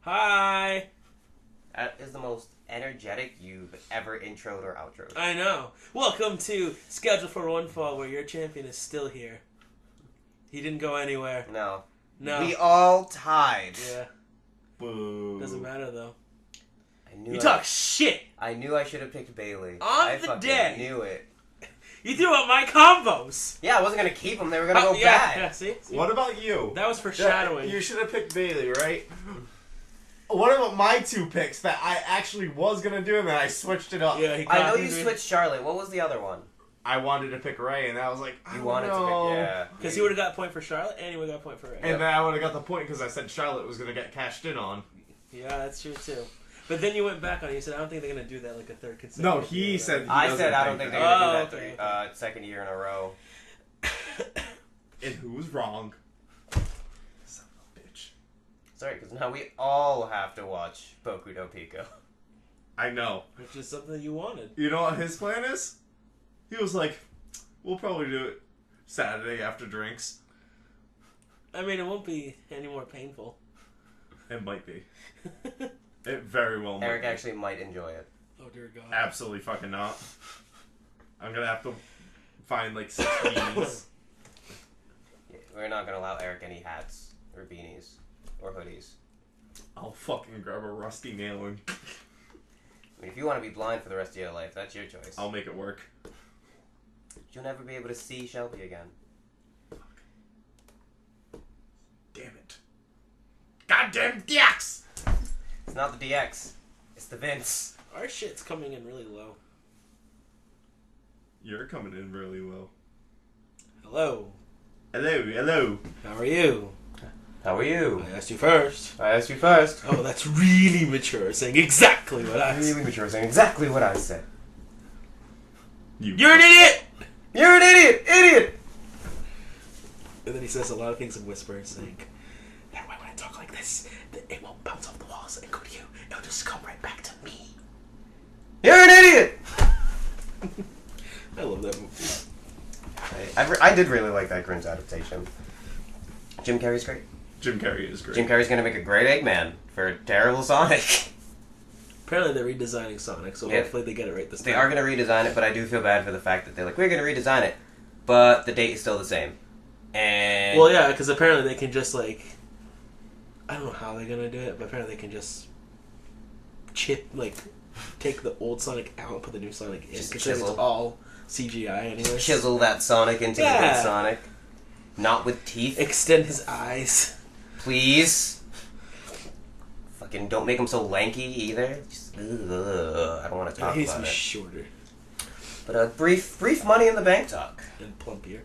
Hi. That is the most energetic you've ever introed or outroed. I know. Welcome to Schedule for One Fall, where your champion is still here. He didn't go anywhere. No. No. We all tied. Yeah. Boo. Doesn't matter though. You talk shit. I knew I should have picked Bailey. On I the fucking day. knew it. You threw out my combos. Yeah, I wasn't gonna keep them. They were gonna go yeah, bad. Yeah, see? What about you? That was foreshadowing. You should have picked Bailey, right? What about my two picks that I actually was gonna do and then I switched it up? Yeah, I know you switched Charlotte. What was the other one? I wanted to pick Ray, and I was like, You wanted to pick, yeah. Because he would have got a point for Charlotte, and he would have got a point for Ray. And then I would have got the point because I said Charlotte was gonna get cashed in on. Yeah, that's true too. But then you went back on it. You said, I don't think they're going to do that like a third consecutive No, he year, said. right? I said I don't think they're gonna do that okay. second year in a row. And who's wrong? Son of a bitch. Sorry, because now we all have to watch Boku no Pico. I know. Which is something you wanted. You know what his plan is? He was like, we'll probably do it Saturday after drinks. I mean, it won't be any more painful. It might be. It very well might Eric be. actually might enjoy it. Oh, dear God. Absolutely fucking not. I'm gonna have to find like 6 beanies. Yeah, we're not gonna allow Eric any hats or beanies or hoodies. I'll fucking grab a rusty nail and I mean, if you want to be blind for the rest of your life, that's your choice. I'll make it work. You'll never be able to see Shelby again. Damn it. Goddamn DX! It's not the DX. It's the Vince. Our shit's coming in really low. You're coming in really low. Hello. Hello. How are you? How are you? I asked you first. I asked you first. Oh, that's really mature, saying exactly what I said. Really mature, saying exactly what I said. You're an idiot! You're an idiot! Idiot! And then he says a lot of things in whispers, saying, that way when I talk like this, it won't bounce off the walls and go to you. It'll just come right back to me. You're an idiot! I love that movie. I did really like that Grinch adaptation. Jim Carrey's great. Jim Carrey is great. Jim Carrey's gonna make a great Eggman for terrible Sonic. Apparently they're redesigning Sonic, so Yeah. hopefully they get it right this time. They are gonna redesign it, but I do feel bad for the fact that they're like, we're gonna redesign it, but the date is still the same. And Well, yeah, because apparently they can just, like... I don't know how they're going to do it, but apparently they can just take the old Sonic out and put the new Sonic in. Just Because chisel. it's all CGI anyway. chisel that Sonic into the Yeah. good Sonic. Not with teeth. Extend his eyes. Please. Fucking don't make him so lanky either. Just, I don't want to talk He needs to about be it. shorter But a brief Money in the Bank talk. and plumpier.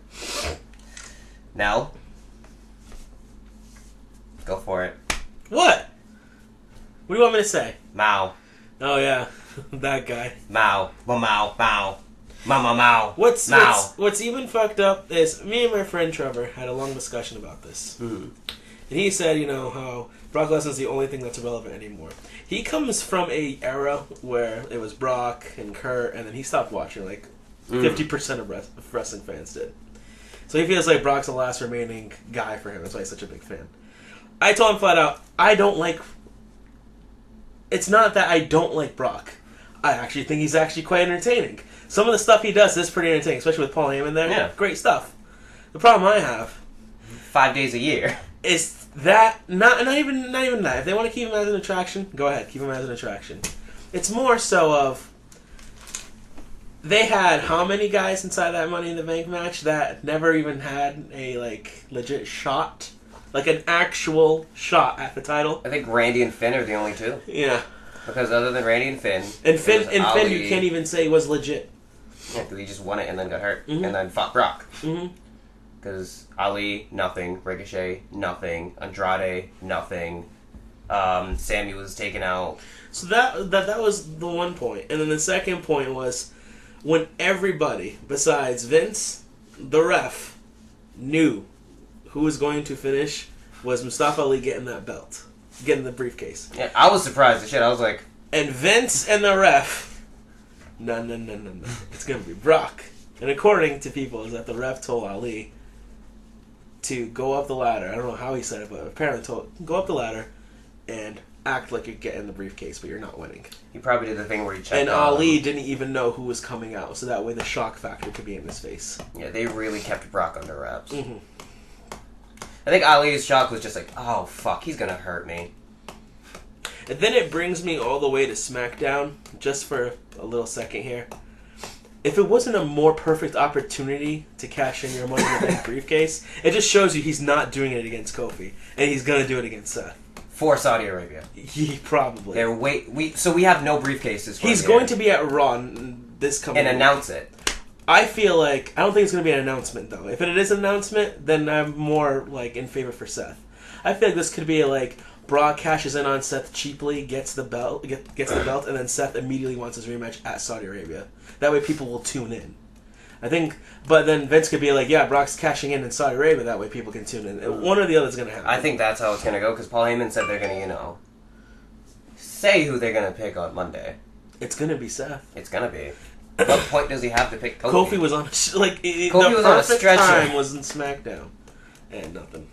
Now, go for it. What? What do you want me to say? Mao. Oh, yeah. That guy. Mao. Mao. Mao. Mao. What's even fucked up is me and my friend Trevor had a long discussion about this. Mm. And he said, how Brock Lesnar's the only thing that's relevant anymore. He comes from a era where it was Brock and Kurt, and then he stopped watching, 50% of wrestling fans did. So he feels like Brock's the last remaining guy for him. That's why he's such a big fan. I told him flat out, I don't like... It's not that I don't like Brock. I actually think he's actually quite entertaining. Some of the stuff he does is pretty entertaining, especially with Paul Heyman there. Yeah. Great stuff. The problem I have 5 days a year. is that not even that. If they want to keep him as an attraction, go ahead, keep him as an attraction. It's more so of they had how many guys inside that Money in the Bank match that never even had a legit shot, like an actual shot at the title. I think Randy and Finn are the only two. Yeah, Because other than Randy and Finn, Finn Ali, you can't even say was legit. Yeah, because he just won it and then got hurt Mhm. and then fought Brock. Mm-hmm. Because Ali, nothing. Ricochet, nothing. Andrade, nothing. Sammy was taken out. So that was the one point, and then the second point was when everybody besides Vince, the ref, knew who was going to finish was Mustafa Ali getting that belt, getting the briefcase. Yeah, I was surprised as shit. I was like, And Vince and the ref, no, it's gonna be Brock. And according to people, is that the ref told Ali to go up the ladder. I don't know how he said it, but apparently told go up the ladder, and act like you're getting the briefcase, but you're not winning. He probably did the thing where he checked. And Ali didn't even know who was coming out, so that way the shock factor could be in his face. Yeah, they really kept Brock under wraps. Mm-hmm. I think Ali's shock was just like, oh fuck, he's gonna hurt me. And then it brings me all the way to SmackDown, just for a little second here. If it wasn't a more perfect opportunity to cash in your Money in the Bank briefcase, it just shows you he's not doing it against Kofi, and he's gonna do it against Seth. For Saudi Arabia. He probably. So we have no briefcases for He's him going yet. to be at Raw this coming And week. announce it. I feel like... I don't think it's going to be an announcement, though. If it is an announcement, then I'm more, like, in favor for Seth. I feel like this could be, like, Brock cashes in on Seth cheaply, gets the belt, and then Seth immediately wants his rematch at Saudi Arabia. That way people will tune in. I think... But then Vince could be like, yeah, Brock's cashing in Saudi Arabia, that way people can tune in. One or the other is going to happen. I think that's how it's going to go, because Paul Heyman said they're going to, say who they're going to pick on Monday. It's going to be Seth. It's going to be. What point does he have to pick Kofi? Kofi was on... the was on a perfect stretcher. time was in SmackDown. And nothing.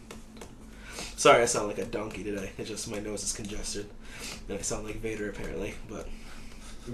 Sorry, I sound like a donkey today. It's just my nose is congested. And I sound like Vader, apparently. But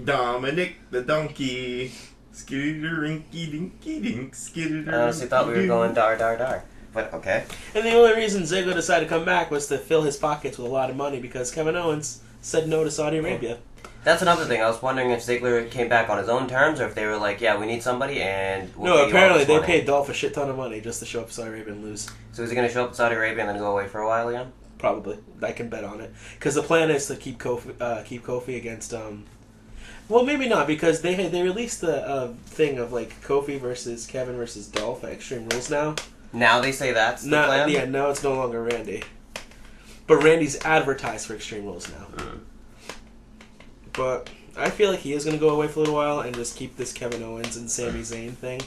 Dominic the donkey. Skidder-rinky-dinky-dink, skidder. I honestly thought we were going dar. But okay. And the only reason Ziggler decided to come back was to fill his pockets with a lot of money because Kevin Owens said no to Saudi Arabia. That's another thing. I was wondering if Ziggler came back on his own terms or if they were like, yeah, we need somebody and we'll No, pay you all apparently this they money. paid Dolph a shit ton of money just to show up in Saudi Arabia and lose. So is he going to show up in Saudi Arabia and then go away for a while again? Probably. I can bet on it. Because the plan is to keep Kofi against... Well, maybe not, because they released the thing of, like, Kofi versus Kevin versus Dolph at Extreme Rules now. Now they say that's the plan? Yeah, now it's no longer Randy. But Randy's advertised for Extreme Rules now. Mm. But I feel like he is going to go away for a little while and just keep this Kevin Owens and Sami Zayn thing.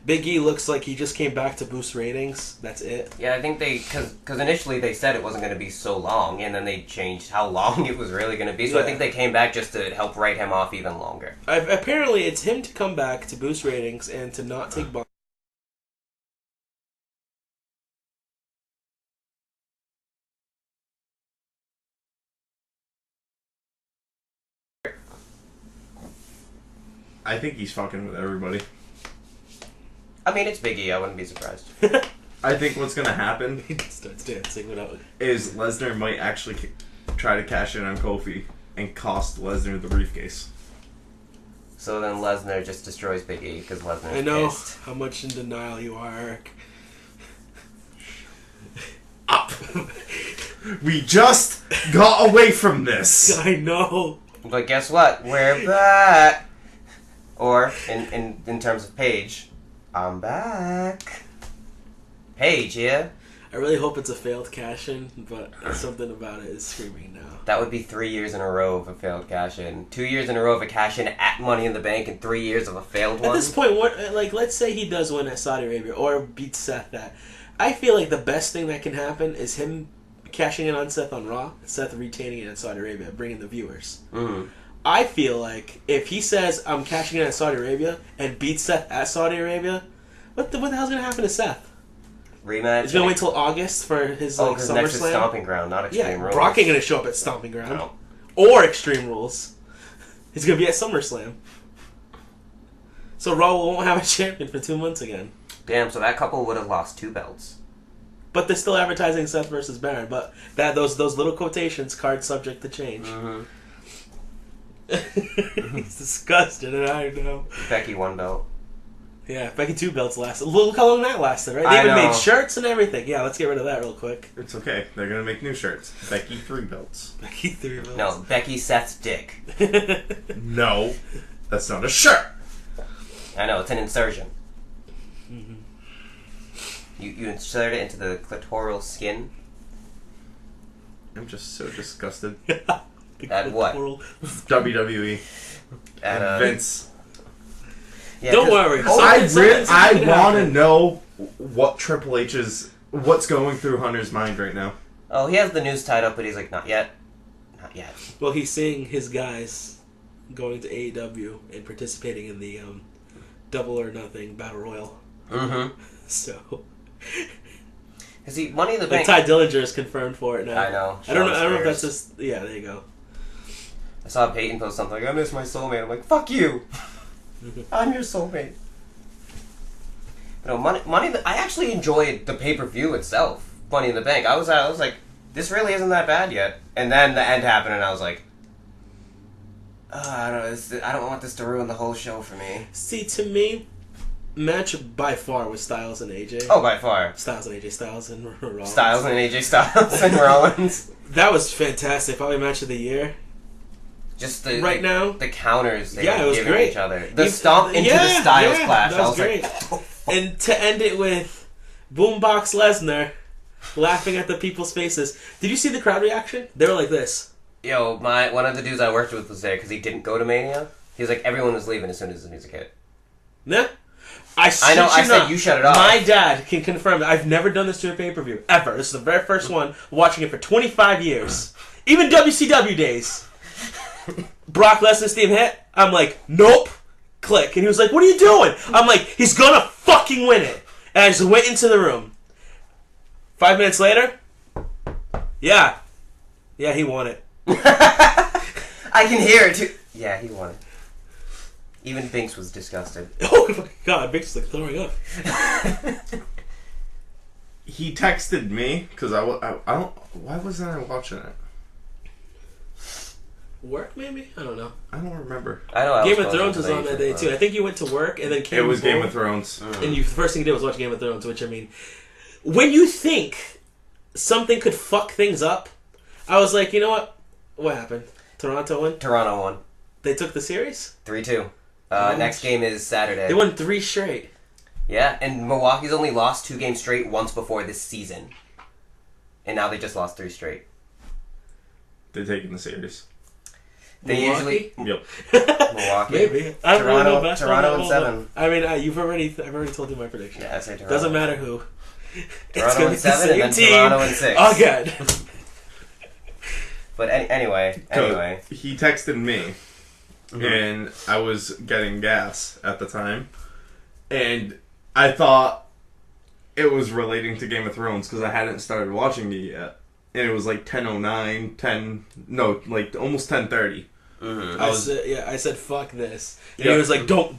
Big E looks like he just came back to boost ratings. That's it. Yeah, I think because initially they said it wasn't going to be so long, and then they changed how long it was really going to be. So Yeah. I think they came back just to help write him off even longer. Apparently, it's him to come back to boost ratings and to not take bumps. I think he's fucking with everybody. I mean, it's Big E. I wouldn't be surprised. I think what's gonna happen He starts dancing without... is Lesnar might actually try to cash in on Kofi and cost Lesnar the briefcase. So then Lesnar just destroys Big E because Lesnar. I know pissed. how much in denial you are, Eric. Up. We just got away from this. I know. But guess what? We're back. Or in terms of Paige, I'm back. Paige, yeah. I really hope it's a failed cash-in, but something about it is screaming now. That would be 3 years in a row of a failed cash-in. 2 years in a row of a cash-in at Money in the Bank and 3 years of a failed one. At this point, let's say he does win at Saudi Arabia or beats Seth that. I feel like the best thing that can happen is him cashing in on Seth on Raw, Seth retaining it in Saudi Arabia, bringing the viewers. Mm. I feel like if he says, I'm cashing in at Saudi Arabia and beats Seth at Saudi Arabia, what the hell's going to happen to Seth? Rematch. He's going to wait till August for his because next is SummerSlam? Stomping Ground, not Extreme Yeah, Rules. Brock ain't going to show up at Stomping Ground. No. Or Extreme Rules. He's going to be at SummerSlam. So Raw won't have a champion for 2 months again. Damn, so that couple would have lost 2 belts. But they're still advertising Seth versus Baron. But those little quotations, card subject to change. Mm-hmm. He's disgusted, and I know. Becky 1 belt. Yeah, Becky 2 belts lasted. Look how long that lasted, right? They I even know. made shirts and everything. Yeah, let's get rid of that real quick. It's okay. They're gonna make new shirts. Becky 3 belts. Becky 3 belts. No, Becky Seth's dick. No, that's not a shirt. I know, it's an insertion. Mhm. You insert it into the clitoral skin. I'm just so disgusted. At what? WWE At, Vince. Yeah, Don't 'cause- worry. I want to know what Triple H's what's going through Hunter's mind right now. Oh, he has the news tied up, but he's like, not yet. Not yet. Well, he's seeing his guys going to AEW and participating in the Double or Nothing Battle Royal. Mm-hmm. So... Because Money in the Like Bank. Ty Dillinger is confirmed for it now. I know. I don't know. Sean I don't know if that's Spears. just. Yeah, there you go. I saw Peyton post something like, I miss my soulmate. I'm like, fuck you. I'm your soulmate. But no, I actually enjoyed the pay-per-view itself. Money in the Bank. I was like, this really isn't that bad yet. And then the end happened, and I was like, I don't want this to ruin the whole show for me. See, to me, match by far was Styles and AJ. Oh, by far. Styles and Rollins. Styles and AJ Styles and Rollins. That was fantastic. Probably match of the year. Just the right now, the counters they it were was giving great. each other. The stomp into the Styles clash. That was great. Like, and to end it with Boombox Lesnar laughing at the people's faces. Did you see the crowd reaction? They were like this. Yo, one of the dudes I worked with was there because he didn't go to Mania. He was like, everyone was leaving as soon as the music hit. Nah. I know. I said you shut it off. My dad can confirm that I've never done this to a pay-per-view ever. This is the very first one. Watching it for 25 years, even WCW days. Brock Lesnar's theme hit. I'm like, nope. Click. And he was like, what are you doing? I'm like, he's gonna fucking win it. And I just went into the room. 5 minutes later, yeah, he won it. I can hear it too. Yeah, he won it. Even Binks was disgusted. Oh my god, Vic's like throwing up. He texted me because I don't. Why wasn't I watching it? Work maybe? I don't know. I don't remember. I know. Game of Thrones was on that day too. I think you went to work and then came. It was home, Game of Thrones. and the first thing you did was watch Game of Thrones. Which I mean, when you think something could fuck things up, I was like, you know what? What happened? Toronto won. Toronto won. They took the series. 3-2. Next game is Saturday. They won 3 straight. Yeah, and Milwaukee's only lost 2 games straight once before this season, and now they just lost 3 straight. They're taking the series. They Milwaukee? usually Yep. Milwaukee. Maybe. I don't really know basketball Toronto that in well, 7. but- I mean, I've already told you my prediction. Yeah, I say Toronto. Doesn't matter who. Toronto in 7 and then team. Toronto in 6. Oh, good. But anyway. He texted me, and I was getting gas at the time, and I thought it was relating to Game of Thrones because I hadn't started watching it yet, and it was like 10:09, like almost 10:30. Mm-hmm. I said fuck this, and Yeah. he was like, don't.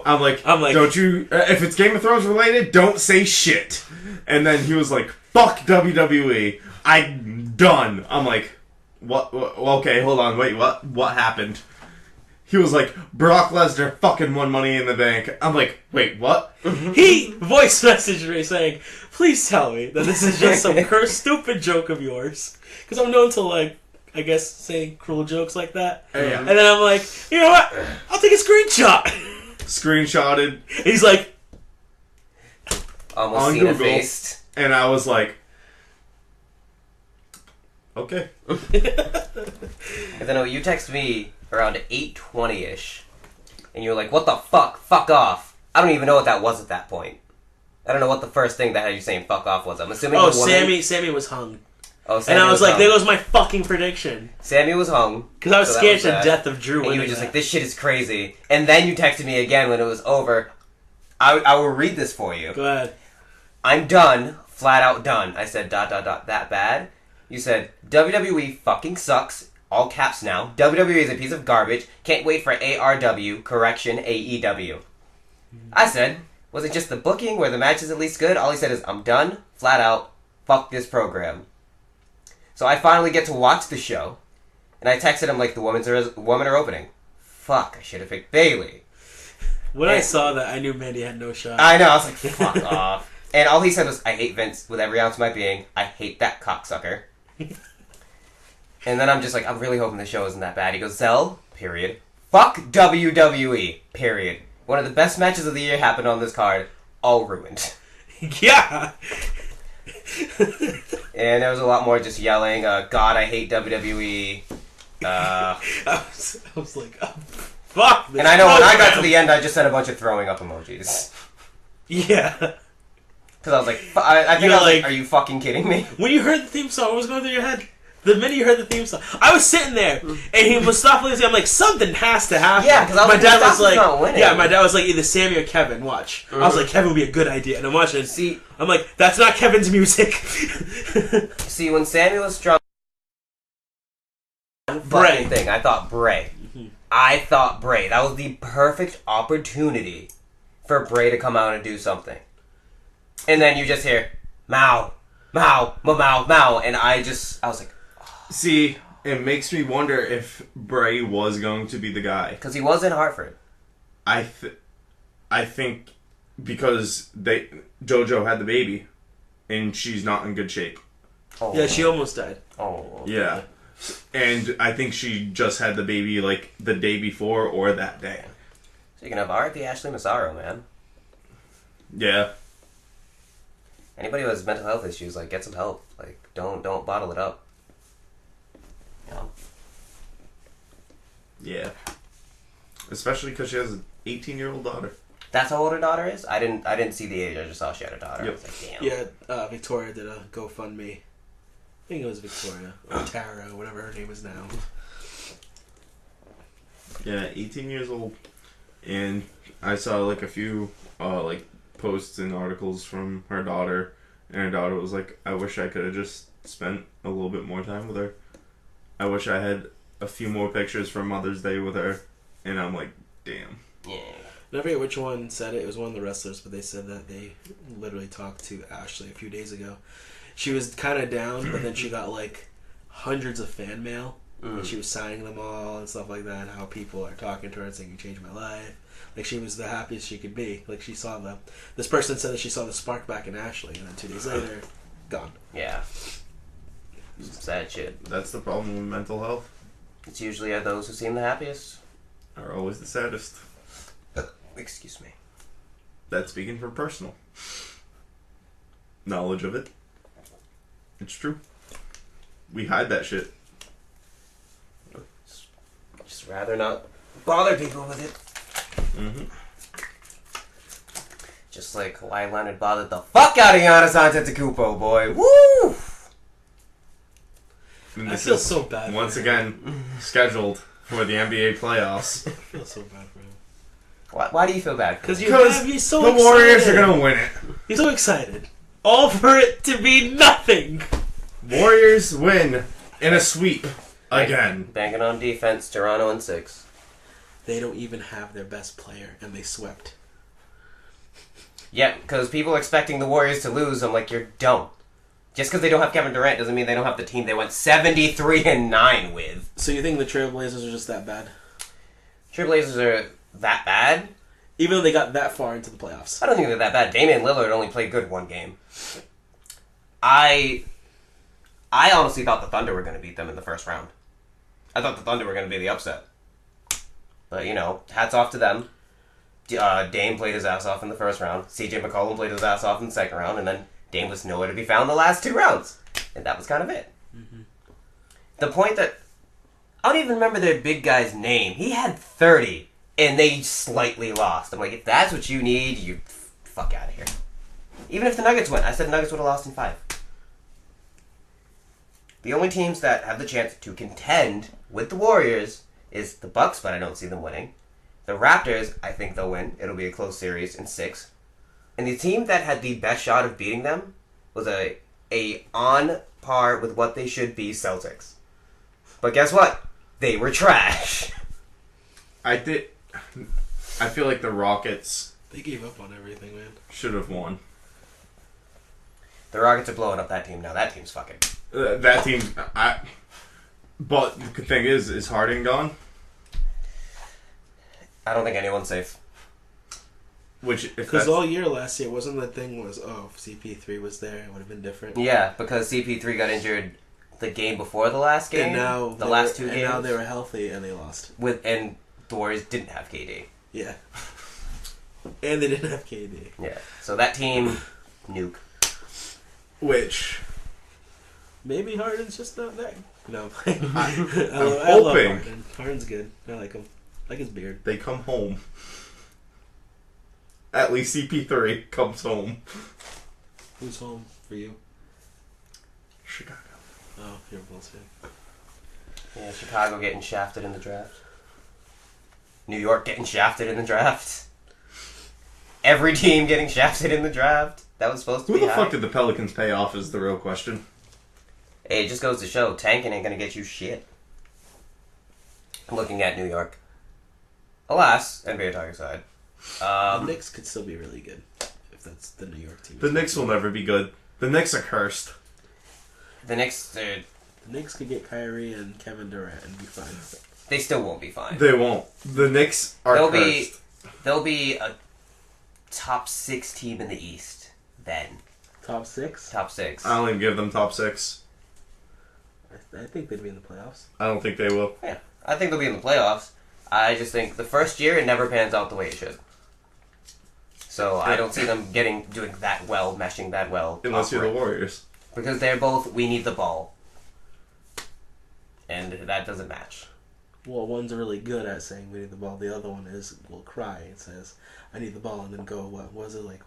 I'm like, don't you? If it's Game of Thrones related, don't say shit. And then he was like, fuck WWE. I'm done. I'm like, what? Okay, hold on. Wait, what? What happened? He was like, Brock Lesnar fucking won Money in the Bank. I'm like, wait, what? He voice messaged me saying, please tell me that this is just some cursed stupid joke of yours, because I'm known to like, I guess, say cruel jokes like that. Yeah. And then I'm like, you know what? I'll take a screenshot. Screenshotted. He's like, Almost on Cena Google. faced. And I was like, okay. And then you text me around 8:20ish, and you were like, "What the fuck? Fuck off!" I don't even know what that was at that point. I don't know what the first thing that had you saying "fuck off" was. I'm assuming. oh, the woman... Sammy was hung. Oh, Sammy And I was like, hung. there goes my fucking prediction. Sammy was hung. Because I was so scared to that. death of Drew And you winning were just that. like, "This shit is crazy." And then you texted me again when it was over. I will read this for you. Go ahead. I'm done. Flat out done. I said ... that bad. You said WWE fucking sucks. All caps now. WWE is a piece of garbage. Can't wait for ARW. Correction, AEW. I said, was it just the booking where the match is at least good? All he said is, I'm done. Flat out. Fuck this program. So I finally get to watch the show. And I texted him like, the women are opening. Fuck, I should have picked Bayley. When I saw that, I knew Mandy had no shot. I know, I was like, fuck off. And all he said was, I hate Vince with every ounce of my being. I hate that cocksucker. And then I'm just like, I'm really hoping the show isn't that bad. He goes, Zell, period. Fuck WWE, period. One of the best matches of the year happened on this card. All ruined. Yeah! And there was a lot more just yelling, God, I hate WWE. I was like, oh, fuck this And I know when I got to program. the end, I just said a bunch of throwing up emojis. Yeah. Because I was like, I think You're I was like, like- are you fucking kidding me? When you heard the theme song, what was going through your head? The minute you heard the theme song, I was sitting there, and Mustafa Ali. I'm like, something has to happen. Yeah, because my dad was like, not winning. yeah, my dad was like, either Sammy or Kevin. Watch. I was like, Kevin would be a good idea, and I'm watching. See, I'm like, that's not Kevin's music. See, when Sammy was strong, Bray thing, I thought Bray. I thought Bray. That was the perfect opportunity for Bray to come out and do something. And then you just hear Mao, Mao, Mao, Mao, and I was like, oh. See, it makes me wonder if Bray was going to be the guy. Because he was in Hartford. I think because JoJo had the baby, and she's not in good shape. Oh. Yeah, she almost died. Oh. Yeah. And I think she just had the baby, like, the day before or that day. So you can have R.I.P. Ashley Massaro, man. Yeah. Anybody who has mental health issues, like, get some help. Like, don't bottle it up. You know? Yeah. Especially because she has an 18-year-old daughter. That's how old her daughter is? I didn't see the age, I just saw she had a daughter. Yep. I was like, damn. Yeah, Victoria did a GoFundMe. I think it was Victoria, or Tara, whatever her name is now. Yeah, 18 years old. And I saw, like, a few, posts and articles from her daughter. And her daughter was like, I wish I could have just spent a little bit more time with her. I wish I had a few more pictures from Mother's Day with her. And I'm like, damn. Yeah. I forget which one said it. It was one of the wrestlers, but they said that they literally talked to Ashley a few days ago. She was kind of down, but then she got, like, hundreds of fan mail. And she was signing them all and stuff like that. How people are talking to her and saying, you changed my life. Like, she was the happiest she could be. Like, she saw this person said that she saw the spark back in Ashley, and then 2 days later, gone. Yeah. Sad shit. That's the problem with mental health. It's usually those who seem the happiest. Are always the saddest. Excuse me. That's speaking from personal knowledge of it. It's true. We hide that shit. Just rather not bother people with it. Mm-hmm. Just like Kawhi Leonard bothered the fuck out of Giannis Antetokounmpo, boy. Woo! And I feel so bad. Once again, scheduled for the NBA playoffs. I feel so bad for him. Why do you feel bad? Because he's so the excited. Warriors are gonna win it. He's so excited. All for it to be nothing. Warriors win in a sweep again. Banking on defense, Toronto in 6. They don't even have their best player, and they swept. Yeah, because people are expecting the Warriors to lose. I'm like, you're dumb. Just because they don't have Kevin Durant doesn't mean they don't have the team they went 73-9 with. So you think the Trailblazers are just that bad? Trailblazers are that bad? Even though they got that far into the playoffs. I don't think they're that bad. Damian Lillard only played good one game. I honestly thought the Thunder were going to beat them in the first round. I thought the Thunder were going to be the upset. But, you know, hats off to them. Dame played his ass off in the first round. CJ McCollum played his ass off in the second round. And then Dame was nowhere to be found in the last 2 rounds. And that was kind of it. Mm-hmm. The point that... I don't even remember their big guy's name. He had 30, and they slightly lost. I'm like, if that's what you need, you fuck out of here. Even if the Nuggets win. I said Nuggets would have lost in 5. The only teams that have the chance to contend with the Warriors is the Bucks, but I don't see them winning. The Raptors, I think they'll win. It'll be a close series in 6. And the team that had the best shot of beating them was a on par with what they should be Celtics. But guess what? They were trash. I feel like the Rockets... They gave up on everything, man. Should have won. The Rockets are blowing up that team now. That team's fucking... That team... But the thing is Harden gone? I don't think anyone's safe. Because all year last year, wasn't the thing was, if CP3 was there, it would have been different. Yeah, because CP3 got injured the game before the last game. And now the last 2 games. And now they were healthy and they lost. And the Warriors didn't have KD. Yeah. And they didn't have KD. Yeah. So that team, nuke. Which... Maybe Harden's just not that. No. I'm I love hoping Harden. Harden's good. I like him. I like his beard. they come home. At least CP3 comes home. Who's home for you? Chicago. Oh, you're bullshit. Yeah, Chicago getting shafted in the draft. New York getting shafted in the draft. Every team getting shafted in the draft. That was supposed to be Who the high. fuck did the Pelicans pay off is the real question. Hey, it just goes to show, tanking ain't gonna get you shit. Looking at New York. Alas, NBA talking side. The Knicks could still be really good if that's the New York team. The Knicks will never be good. The Knicks are cursed. The Knicks, The Knicks could get Kyrie and Kevin Durant and be fine. they still won't be fine. They won't. The Knicks are cursed. They'll be a top 6 team in the East then. Top 6? Top 6. I don't even give them top 6. I think they'd be in the playoffs. I don't think they will. Yeah, I think they'll be in the playoffs. I just think the first year it never pans out the way it should. So I don't see them doing that well, meshing that well. Unless you're the Warriors. Because they're both, we need the ball. And that doesn't match. Well, one's really good at saying we need the ball. The other one will cry and says, I need the ball, and then go, what was it, like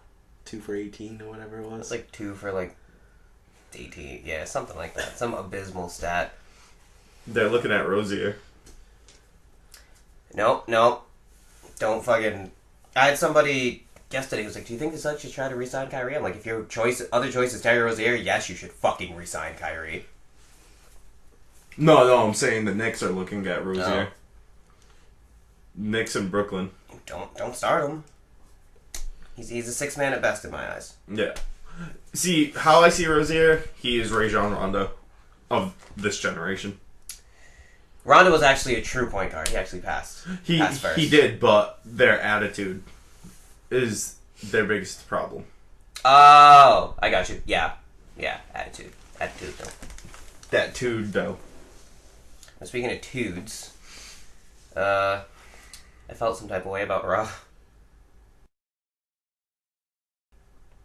2 for 18 or whatever it was? It's like 2 for like 18. Yeah, something like that. Some abysmal stat. They're looking at Rozier. Nope. Don't fucking... I had somebody yesterday who was like, do you think the Suns should try to re-sign Kyrie? I'm like, if your other choice is Terry Rozier, yes, you should fucking re-sign Kyrie. No, I'm saying the Knicks are looking at Rozier. No. Knicks and Brooklyn. Don't start him. He's a 6 man at best in my eyes. Yeah. See, how I see Rozier, he is Rajon Rondo of this generation. Rondo was actually a true point guard. He actually passed. Passed first. He did, but their attitude is their biggest problem. Oh, I got you. Yeah, attitude though. That dude, though. And speaking of tudes, I felt some type of way about Raw.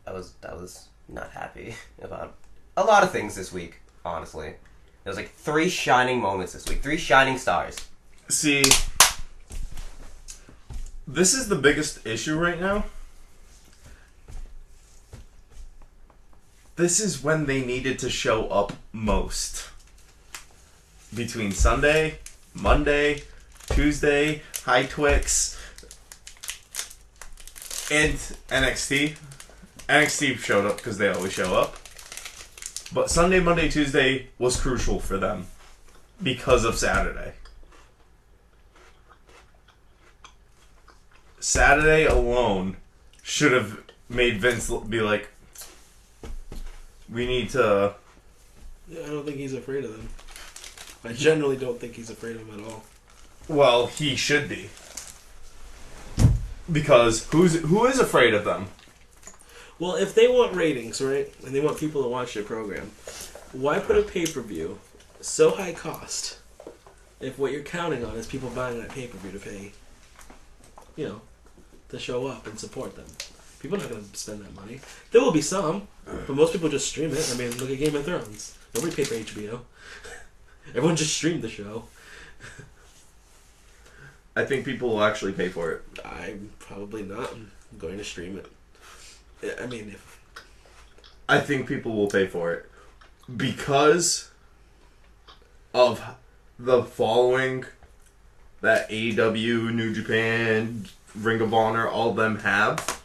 I was not happy about a lot of things this week, honestly. There was like 3 shining moments this week. 3 shining stars. See, this is the biggest issue right now. This is when they needed to show up most. Between Sunday, Monday, Tuesday, High Twix, and NXT. NXT showed up because they always show up. But Sunday, Monday, Tuesday was crucial for them because of Saturday. Saturday alone should have made Vince be like, we need to... Yeah, I don't think he's afraid of them. I generally don't think he's afraid of them at all. Well, he should be. Because who is afraid of them? Well, if they want ratings, right, and they want people to watch their program, why put a pay-per-view so high cost if what you're counting on is people buying that pay-per-view to pay, to show up and support them? People are not going to spend that money. There will be some, but most people just stream it. I mean, look at Game of Thrones. Nobody paid for HBO. Everyone just streamed the show. I think people will actually pay for it. I'm probably not. I'm going to stream it. I mean, I think people will pay for it because of the following that AEW, New Japan, Ring of Honor, all of them have.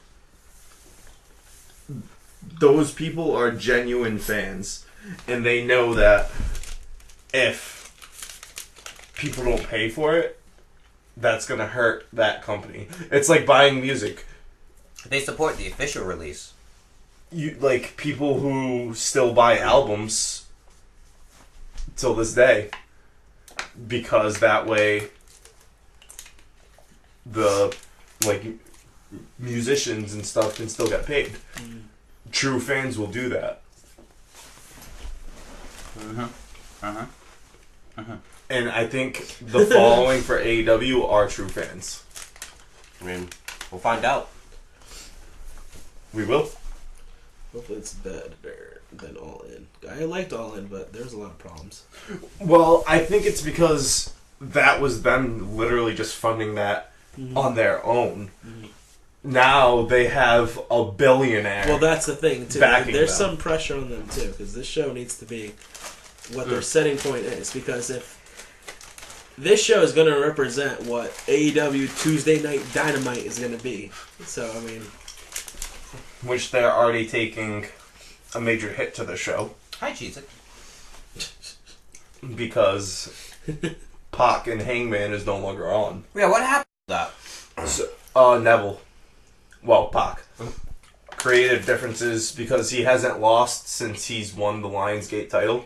Those people are genuine fans, and they know that if people don't pay for it, that's going to hurt that company. It's like buying music. They support the official release. You like people who still buy albums till this day, because that way the musicians and stuff can still get paid. True fans will do that. And I think the following for AEW are true fans. I mean, we'll find out. We will. hopefully it's better than All In. I liked All In, but there's a lot of problems. Well, I think it's because that was them literally just funding that on their own. Now they have a billionaire. Well, that's the thing too. Backing There's them. some pressure on them too, because this show needs to be what their setting point is. Because if this show is going to represent what AEW Tuesday Night Dynamite is going to be. So, I mean... Which they're already taking a major hit to the show. Hi, Cheez-It. Because Pac and Hangman is no longer on. Yeah, what happened to that? So, Neville. Well, Pac. Creative differences because he hasn't lost since he's won the Lionsgate title.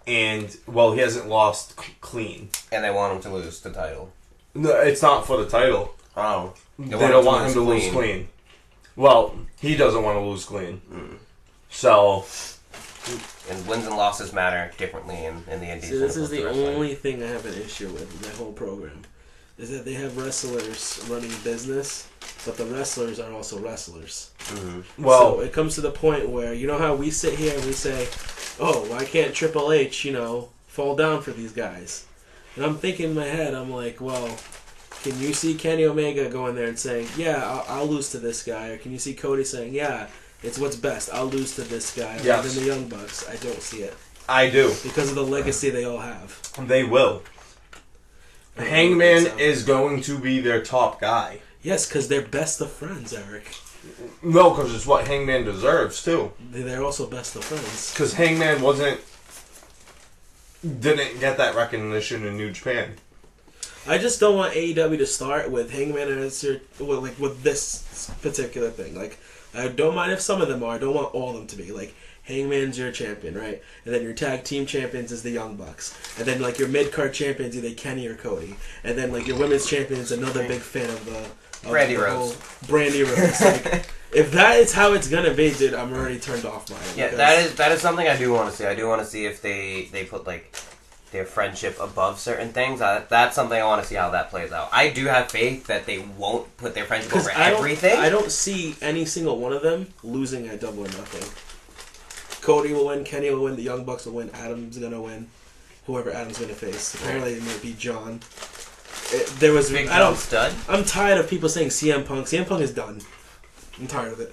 And, well, he hasn't lost clean. And they want him to lose the title. No, it's not for the title. Oh. They don't want him to lose clean. Well, he doesn't want to lose clean. Mm. So... And wins and losses matter differently in the indies. See, this is the only thing I have an issue with in that whole program. Is that they have wrestlers running business, but the wrestlers are also wrestlers. Mm-hmm. Well, so it comes to the point where, you know how we sit here and we say, oh, why can't Triple H, fall down for these guys? And I'm thinking in my head, I'm like, well, can you see Kenny Omega going there and saying, yeah, I'll lose to this guy? Or can you see Cody saying, yeah, it's what's best, I'll lose to this guy? Yes. Than the Young Bucks. I don't see it. I do. Because of the legacy they all have. They will. Hangman is going to be their top guy. Yes, because they're best of friends, Eric. No, because it's what Hangman deserves, too. They're also best of friends. Because Hangman didn't get that recognition in New Japan. I just don't want AEW to start with Hangman as with this particular thing. Like, I don't mind if some of them are. I don't want all of them to be. Like, Hangman's your champion, right? And then your tag team champions is the Young Bucks. And then, like, your mid-card champions either Kenny or Cody. And then, like, your women's champion is another big fan of the... Brandy Rose. Brandy Rose. Like, if that is how it's gonna be, dude, I'm already turned off by it. Yeah, that is something I do want to see. I do want to see if they put, like, their friendship above certain things. That's something I want to see how that plays out. I do have faith that they won't put their friendship over everything. I don't see any single one of them losing at Double or Nothing. Cody will win, Kenny will win, the Young Bucks will win, Adam's gonna win, whoever Adam's gonna face. Apparently it might be John. There was Big John Stud. I'm tired of people saying CM Punk. CM Punk is done. I'm tired of it.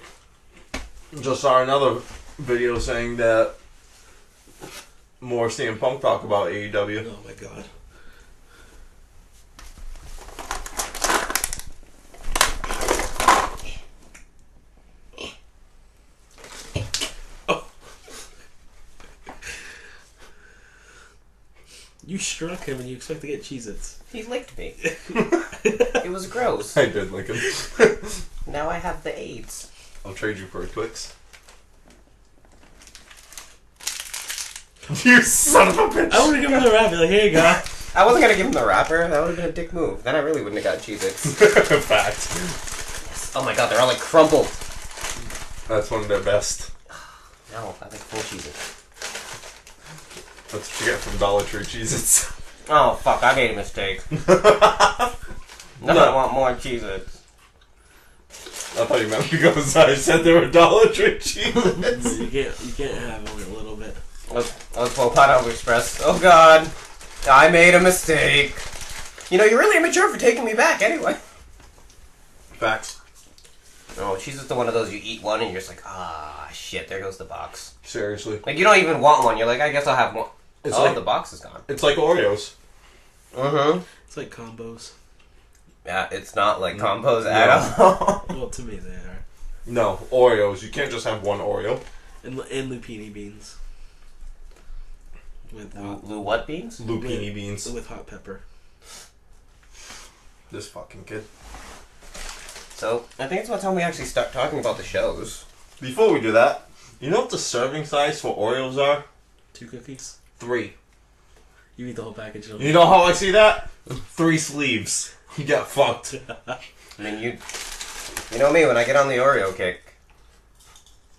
Just saw another video saying that more CM Punk talk about AEW. Oh my god. You struck him and you expect to get Cheez-Its. He licked me. It was gross. I did like him. Now I have the AIDS. I'll trade you for a Twix. You son of a bitch! I would have given him the wrap. Like, here you go. I wasn't going to give him the wrapper. That would have been a dick move. Then I really wouldn't have got Cheez-Its. Fact. Yes. Oh my god, they're all like crumpled. That's one of their best. No, I like full Cheez-Its. That's what you get from Dollar Tree Cheez-Its. Oh, fuck, I made a mistake. I want more Cheez-Its. I thought you meant because I said they were Dollar Tree Cheez-Its. You can't have only a little bit. Let's pull Pineapple Express. Oh god. I made a mistake. You're really immature for taking me back anyway. Facts. Oh, Cheez-Its the one of those you eat one and you're just like, ah, shit, there goes the box. Seriously. Like, you don't even want one. You're like, I guess I'll have one. It's like, the box is gone. It's like Oreos. Mm-hmm. It's like combos. Yeah, it's not like combos at all. Well, to me they are. No, Oreos. You can't just have one Oreo. And lupini beans. With Lou what beans? Lupini beans. With hot pepper. This fucking kid. So, I think it's about time we actually start talking about the shows. Before we do that, you know what the serving size for Oreos are? 2 cookies? 3. You eat the whole package. You know how I see that? 3 sleeves. You get fucked. I mean, you know me, when I get on the Oreo kick,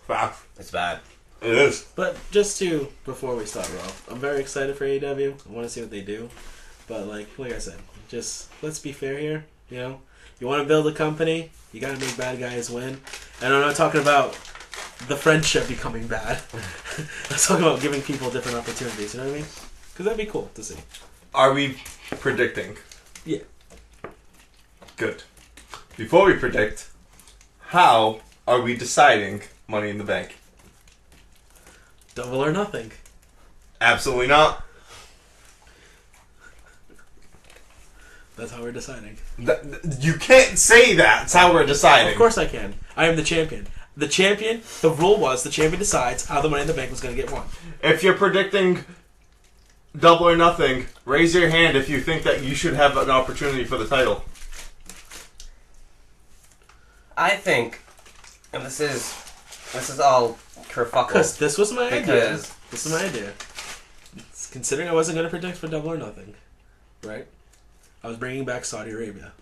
Fact. it's bad. It is. But before we start, Ralph, I'm very excited for AEW. I want to see what they do. But like I said, just let's be fair here. You want to build a company, you got to make bad guys win. And I'm not talking about the friendship becoming bad. Let's talk about giving people different opportunities. You know what I mean? Because that'd be cool to see. Are we predicting? Yeah. Good. Before we predict, how are we deciding Money in the Bank? Double or nothing. Absolutely not. That's how we're deciding. You can't say that. That's how we're deciding. Of course I can. I am the champion. The rule was the champion decides how the Money in the Bank was going to get won. If you're predicting Double or Nothing, raise your hand if you think that you should have an opportunity for the title. I think, and this is all kerfuckle. Because this was my idea. This is my idea. Considering I wasn't going to predict for Double or Nothing, right? I was bringing back Saudi Arabia.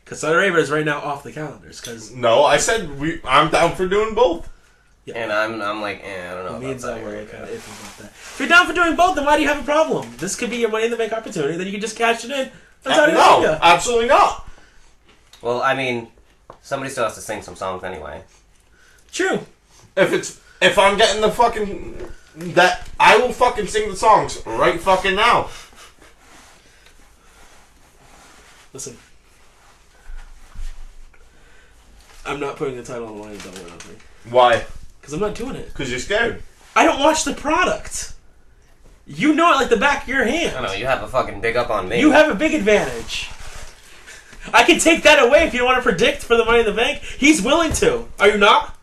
Because Saudi Arabia is right now off the calendars. No, I said I'm down for doing both. Yeah. And I'm like, I don't know. Me and Zach were kind of iffy about that. If you're down for doing both, then why do you have a problem? This could be your Money in the Bank opportunity. Then you can just cash it in. No, absolutely not. Well, I mean, somebody still has to sing some songs anyway. True. If I'm getting the fucking that, I will fucking sing the songs right fucking now. Listen. I'm not putting the title on the line in Double or Nothing. Why? Because I'm not doing it. Because you're scared. I don't watch the product. You know it like the back of your hand. I know, you have a fucking big up on me. You have a big advantage. I can take that away if you don't want to predict for the Money in the Bank. He's willing to. Are you not?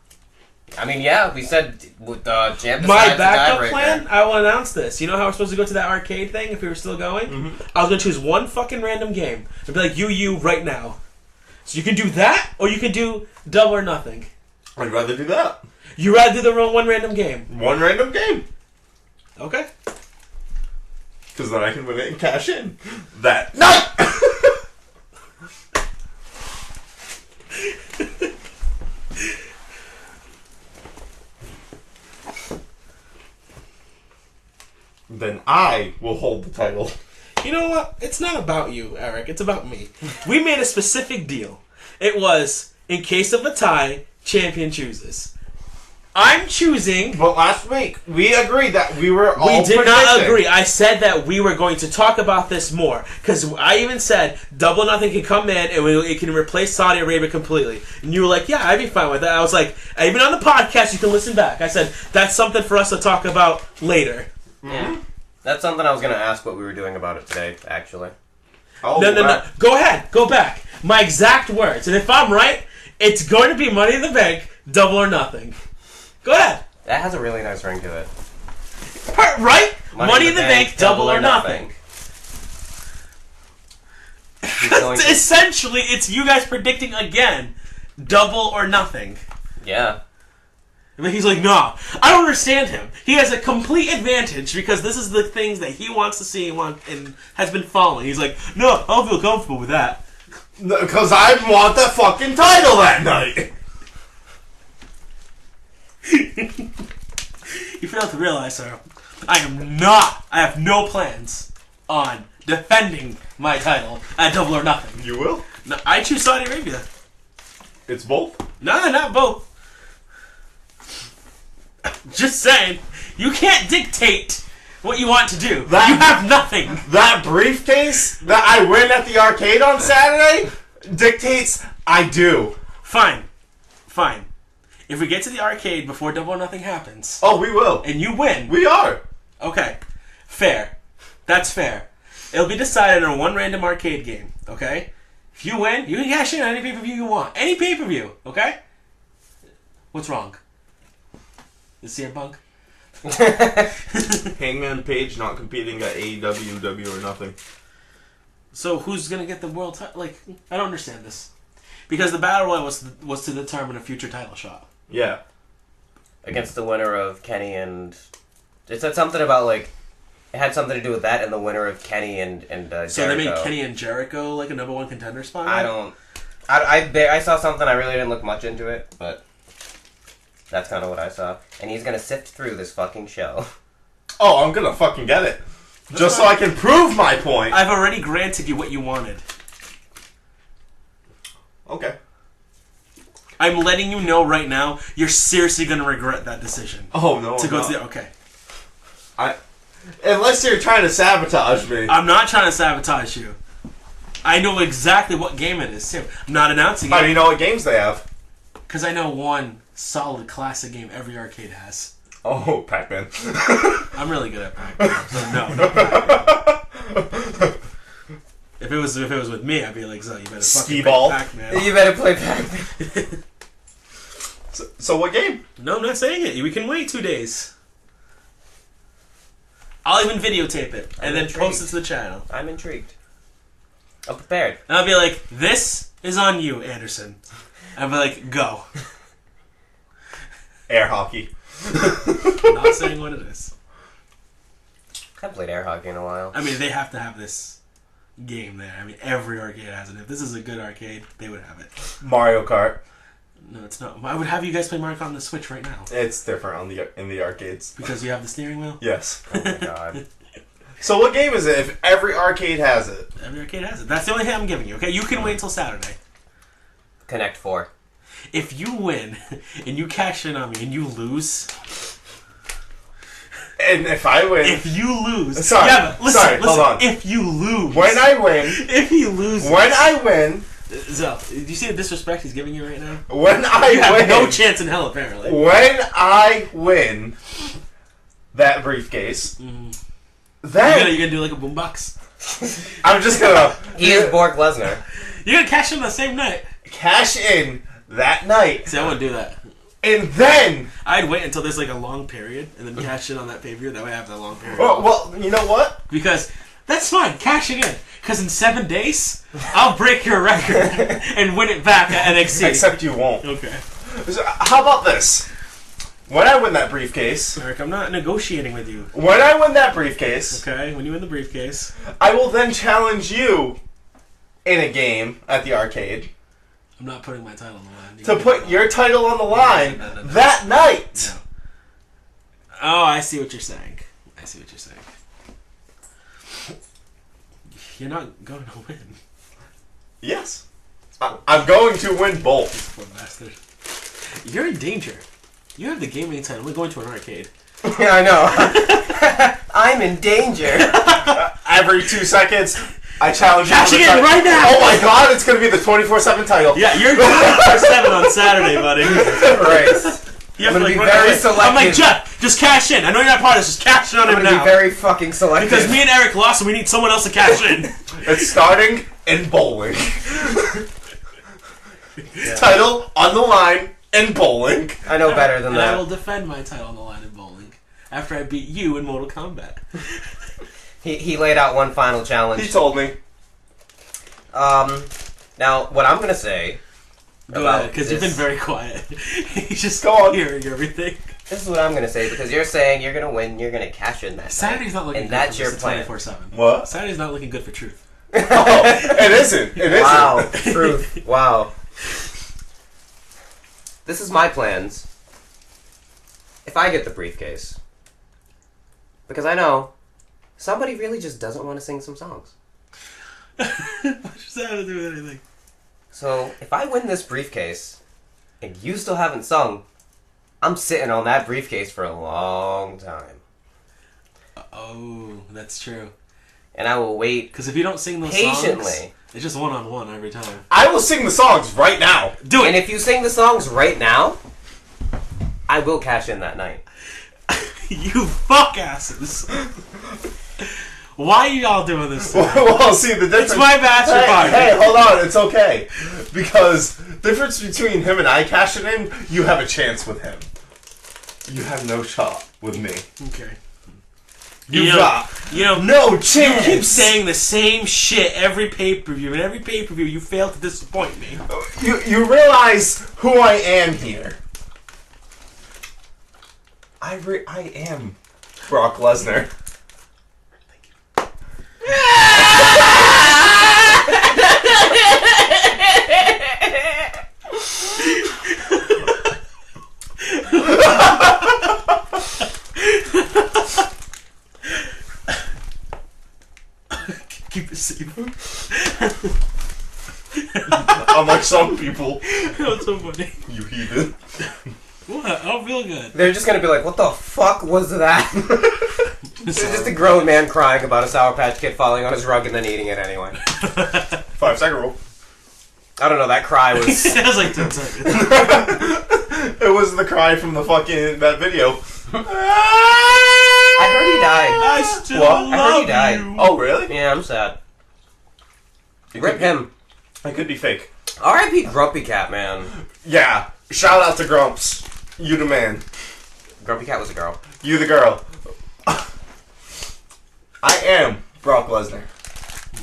I mean, yeah, we said with Champ my backup plan, I will announce this. You know how we're supposed to go to that arcade thing if we were still going? Mm-hmm. I was going to choose one fucking random game and be like, you right now. So you can do that, or you can do Double or Nothing. I'd rather do that. You rather do the one random game? One random game. Okay. Because then I can win it and cash in. That night! Then I will hold the title. You know what? It's not about you, Eric. It's about me. We made a specific deal. It was, in case of a tie, champion chooses. I'm choosing... But last week, we agreed that we were all We did not agree. I said that we were going to talk about this more. Because I even said, Double or Nothing can come in and it can replace Saudi Arabia completely. And you were like, yeah, I'd be fine with that. I was like, even on the podcast, you can listen back. I said, that's something for us to talk about later. Yeah. That's something I was going to ask what we were doing about it today, actually. Oh, no. Go ahead. Go back. My exact words. And if I'm right, it's going to be Money in the Bank, Double or Nothing. Go ahead. That has a really nice ring to it. Right? Money in the Bank, Double or Nothing. Essentially, it's you guys predicting again, Double or Nothing. Yeah. But he's like, nah, I don't understand him. He has a complete advantage because this is the things that he wants to see and has been following. He's like, no, I don't feel comfortable with that. Because I want the fucking title that night. You fail to realize, sir, I have no plans on defending my title at Double or Nothing. You will? No, I choose Saudi Arabia. It's both? No, not both. Just saying, you can't dictate what you want to do. You have nothing. That briefcase that I win at the arcade on Saturday dictates I do. Fine. If we get to the arcade before Double or Nothing happens... Oh, we will. And you win... We are. Okay. Fair. That's fair. It'll be decided on one random arcade game, okay? If you win, you can cash in on any pay-per-view you want. Any pay-per-view, okay? What's wrong? Is CM Punk? Hangman Page not competing at AEW, Double or Nothing. So who's going to get the world title? Like, I don't understand this. Because the Battle Royal was to determine a future title shot. Yeah. Against the winner of Kenny and... It said something about, like... It had something to do with that and the winner of Kenny and Jericho. So they made Kenny and Jericho, like, a number one contender spot? I saw something, I really didn't look much into it, but... That's kind of what I saw. And he's gonna sift through this fucking show. Oh, I'm gonna fucking get it. Just so I can prove my point. I've already granted you what you wanted. Okay. I'm letting you know right now, you're seriously gonna regret that decision. Oh, no, Okay. Unless you're trying to sabotage me. I'm not trying to sabotage you. I know exactly what game it is, too. I'm not announcing it. How do you know what games they have? Because I know one solid classic game every arcade has. Oh, Pac-Man. I'm really good at Pac-Man. So no, not Pac-Man. If it was with me, I'd be like, so you better fucking play Pac-Man. You better play Pac-Man. So what game? No, I'm not saying it. We can wait 2 days. I'll even videotape it and then post it to the channel. I'm intrigued. I'm prepared. And I'll be like, this is on you, Anderson. I'll be like, go. Air hockey. Not saying what it is. I haven't played air hockey in a while. I mean, they have to have this game there. I mean, every arcade has it. If this is a good arcade, they would have it. Mario Kart. No, it's not. I would have you guys play Mario Kart on the Switch right now. It's different in the arcades. Because you have the steering wheel? Yes. Oh my god. So what game is it if every arcade has it? Every arcade has it. That's the only thing I'm giving you, okay? You can wait until Saturday. Connect 4. If you win, and you cash in on me, and you lose... And if I win... If you lose... Sorry, yeah, but listen, hold on. If you lose... When I win... If he loses... When I win... Zo, do you see the disrespect he's giving you right now? When I you have win... no chance in hell, apparently. When I win that briefcase, then... You gonna do like a boombox? I'm just gonna... He is Bork Lesnar. You're gonna cash in the same night. Cash in that night. See, I wouldn't do that. And then... I'd wait until there's like a long period, and then cash in on that pay-per-view. That way I have that long period. Well, you know what? Because that's fine. Cash it in. Because in 7 days, I'll break your record and win it back at NXT. Except you won't. Okay. So, how about this? When I win that briefcase... Eric, I'm not negotiating with you. When I win that briefcase... Okay, when you win the briefcase... I will then challenge you in a game at the arcade... I'm not putting my title on the line. to put your title on the line No. that night. No. Oh, I see what you're saying. You're not going to win. Yes. I'm going to win both. This poor bastard. You're in danger. You have the gaming title. We're going to an arcade. Yeah, I know. I'm in danger. Every 2 seconds, I challenge you. Cashing in right now! Oh my god, it's going to be the 24/7 title. Yeah, you're going to 7 on Saturday, buddy. Right. You have I'm to, gonna be run very away. selective. I'm like, Jeff, just cash in. I know you're not part of this. Just cash in on him I'm gonna now. be very fucking selective. Because me and Eric lost and we need someone else to cash in. It's starting in bowling. Title on the line in bowling. I know better than and that. I will defend my title on the line in bowling after I beat you in Mortal Kombat. He laid out one final challenge. He told me. Now, what I'm gonna say... Go ahead, because you've been very quiet. He's just hearing everything. This is what I'm gonna say, because you're saying you're gonna win, you're gonna cash in that Saturday's night, not looking and good that's for your this plan. 24/7. What? Saturday's not looking good for Truth. Oh, it isn't. It isn't. Wow, truth. Wow. This is my plans. If I get the briefcase, because I know somebody really just doesn't want to sing some songs. What does that have to do with anything? So, if I win this briefcase, and you still haven't sung, I'm sitting on that briefcase for a long time. Oh, that's true. And I will wait Because if you don't sing those patiently. songs, it's just one-on-one every time. I will sing the songs right now. Do it! And if you sing the songs right now, I will cash in that night. You fuck asses. Why are y'all doing this to me? Well, see, the difference... It's my bachelor party. Hey, hold on. It's okay. Because the difference between him and I cashing in, you have a chance with him. You have no shot with me. Okay. You got no chance. You keep saying the same shit every pay-per-view, and every pay-per-view you fail to disappoint me. You realize who I am here. I am Brock Lesnar. Keep it safe. Unlike some people. That's so funny. You heathen. What? I don't feel good. They're just gonna be like, what the fuck was that? It's just a grown man crying about a Sour Patch Kid falling on his rug and then eating it anyway. 5-second rule. I don't know, that cry was... It was like 10 seconds. It was the cry from the fucking that video. I heard he died. I still I heard love he died. you. Oh, really? Yeah, I'm sad. Rip him. It could be fake. R.I.P. Grumpy Cat, man. Yeah. Shout out to Grumps. You the man. Grumpy Cat was a girl. You the girl. I am Brock Lesnar.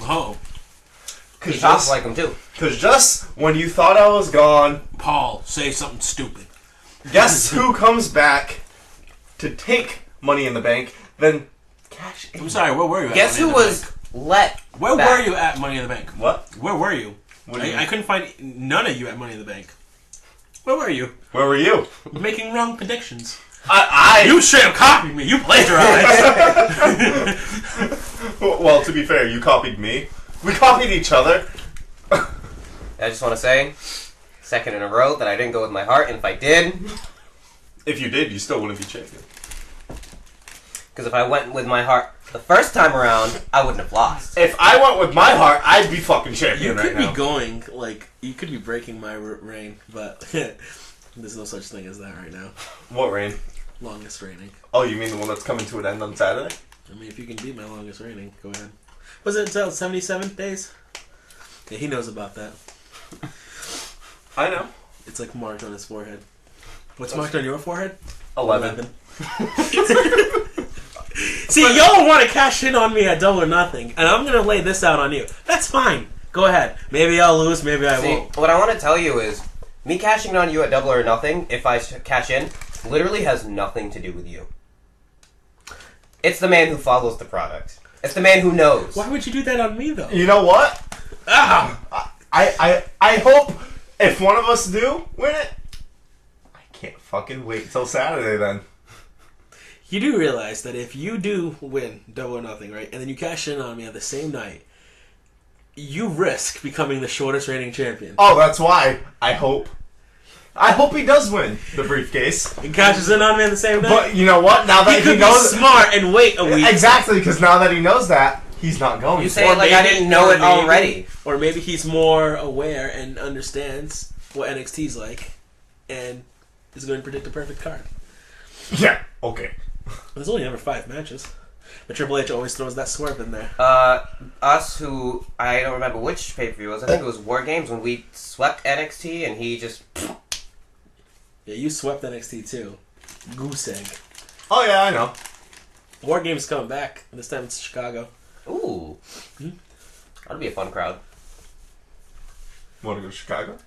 Oh, He talks like him, too. Because just when you thought I was gone, Paul, say something stupid. guess who comes back to take Money in the Bank, then cash in. I'm sorry, where were you at? Guess Money who in the was Bank? let Where back? were you at Money in the Bank? What? Where were you? What do you mean? I couldn't find none of you at Money in the Bank. Where were you? Where were you? Making wrong predictions. You You straight up copied me. You plagiarized. Well, to be fair, you copied me. We copied each other. I just want to say, second in a row that I didn't go with my heart, and if I did... If you did, you still wouldn't be champion. Because if I went with my heart the first time around, I wouldn't have lost. If I went with my heart, I'd be fucking champion You could right now. be going, like, you could be breaking my reign, but there's no such thing as that right now. What reign? Longest reigning. Oh, you mean the one that's coming to an end on Saturday? I mean, if you can beat my longest reigning, go ahead. Was it until 77 days? Yeah, he knows about that. I know. It's like marked on his forehead. What's marked on your forehead? 11. See, y'all want to cash in on me at Double or Nothing, and I'm going to lay this out on you. That's fine. Go ahead. Maybe I'll lose, maybe I won't. What I want to tell you is, me cashing on you at Double or Nothing, if I cash in, literally has nothing to do with you. It's the man who follows the product. It's the man who knows. Why would you do that on me, though? You know what? Ah! I hope if one of us do win it, I can't fucking wait till Saturday then. You do realize that if you do win Double or Nothing, right, and then you cash in on me on the same night, you risk becoming the shortest reigning champion. Oh, that's why. I hope he does win the briefcase. He cashes in on me on the same night? But you know what? Now that he could knows be smart and wait a week. Exactly, because now that he knows that, he's not going. You say it like I didn't know it already. Or maybe he's more aware and understands what NXT's like and is going to predict a perfect card. Yeah, okay. There's only ever 5 matches. But Triple H always throws that swerve in there. Us who, I don't remember which pay-per-view it was, I think it was War Games when we swept NXT and he just... Yeah, you swept NXT too. Goose egg. Oh yeah, I know. War Games coming back. This time it's Chicago. Ooh. That'll be a fun crowd. Want to go to Chicago?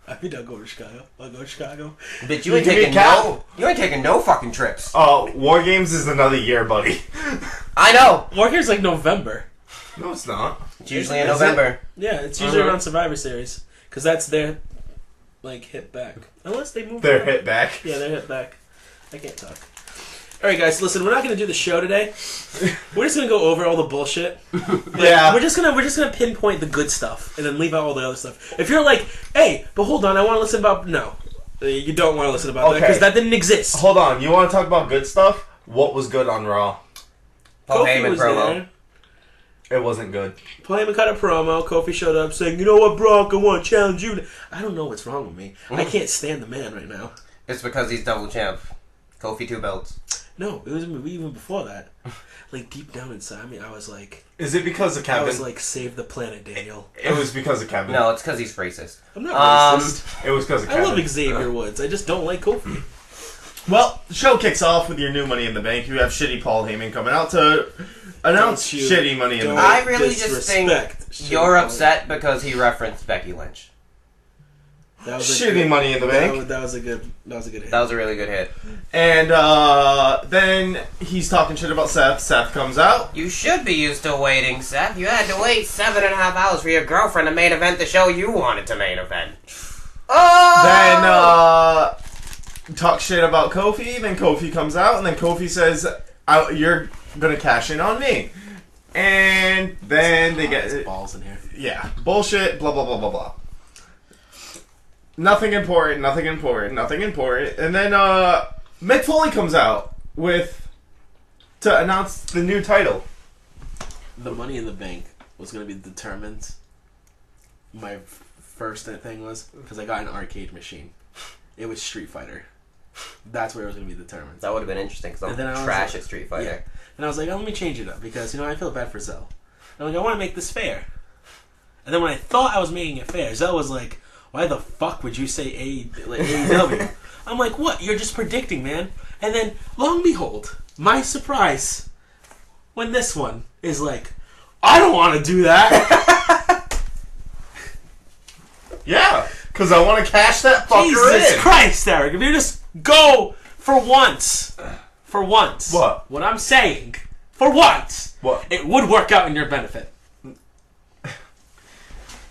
I mean, I'll go to Chicago. I'll go to Chicago. But you ain't taking no fucking trips. Oh, War Games is another year, buddy. I know. War Games like November. No, it's not. It's usually in Is November. Yeah, it's usually around Survivor Series. Because that's their, like, hit back. Unless they move Their back. hit back. Yeah, they're hit back. I can't talk. Alright, guys, listen, we're not going to do the show today. We're just going to go over all the bullshit. Yeah. We're just gonna pinpoint the good stuff and then leave out all the other stuff. If you're like, hey, but hold on, I want to listen about... No. You don't want to listen about that because that didn't exist. Hold on, you want to talk about good stuff? What was good on Raw? Paul Kofi Heyman was promo. there. It wasn't good. Paul Heyman cut a promo. Kofi showed up saying, you know what, Brock, I want to challenge you. I don't know what's wrong with me. I can't stand the man right now. It's because he's double champ. Kofi 2 belts. No, it was even before that. Like, deep down inside me, I was like... Is it because of Kevin? I was like, save the planet, Daniel. It was because of Kevin. No, it's because he's racist. I'm not racist. It was because of I Kevin. love Xavier Woods. I just don't like Kofi. Well, the show kicks off with your new Money in the Bank. You have shitty Paul Heyman coming out to announce Don't you shitty Money in the don't Bank. I really just think disrespect you're Paul upset because he referenced Becky Lynch. That was Shitty Money in the Bank. That was a good hit. That was a really good hit. And then he's talking shit about Seth. Seth comes out. You should be used to waiting, Seth. You had to wait 7.5 hours for your girlfriend to main event the show you wanted to main event. Oh! Then talk shit about Kofi. Then Kofi comes out, and then Kofi says, "You're gonna cash in on me." And then they get balls in here. Yeah, bullshit. Blah blah blah blah blah. Nothing important. Nothing important. Nothing important. And then Mick Foley comes out to announce the new title. The Money in the Bank was going to be determined. My first thing was because I got an arcade machine. It was Street Fighter. That's where it was going to be determined. That would have been interesting because I'm trash at Street Fighter. Yeah. And I was like, oh, let me change it up because, I feel bad for Zell. And I'm like, I want to make this fair. And then when I thought I was making it fair, Zell was like, why the fuck would you say AEW? I'm like, what? You're just predicting, man. And then, lo and behold, my surprise, when this one is like, I don't want to do that. Yeah, because I want to cash that fucker Jesus in. Christ, Eric. If you just go for once. What? What I'm saying, for once, what? It would work out in your benefit.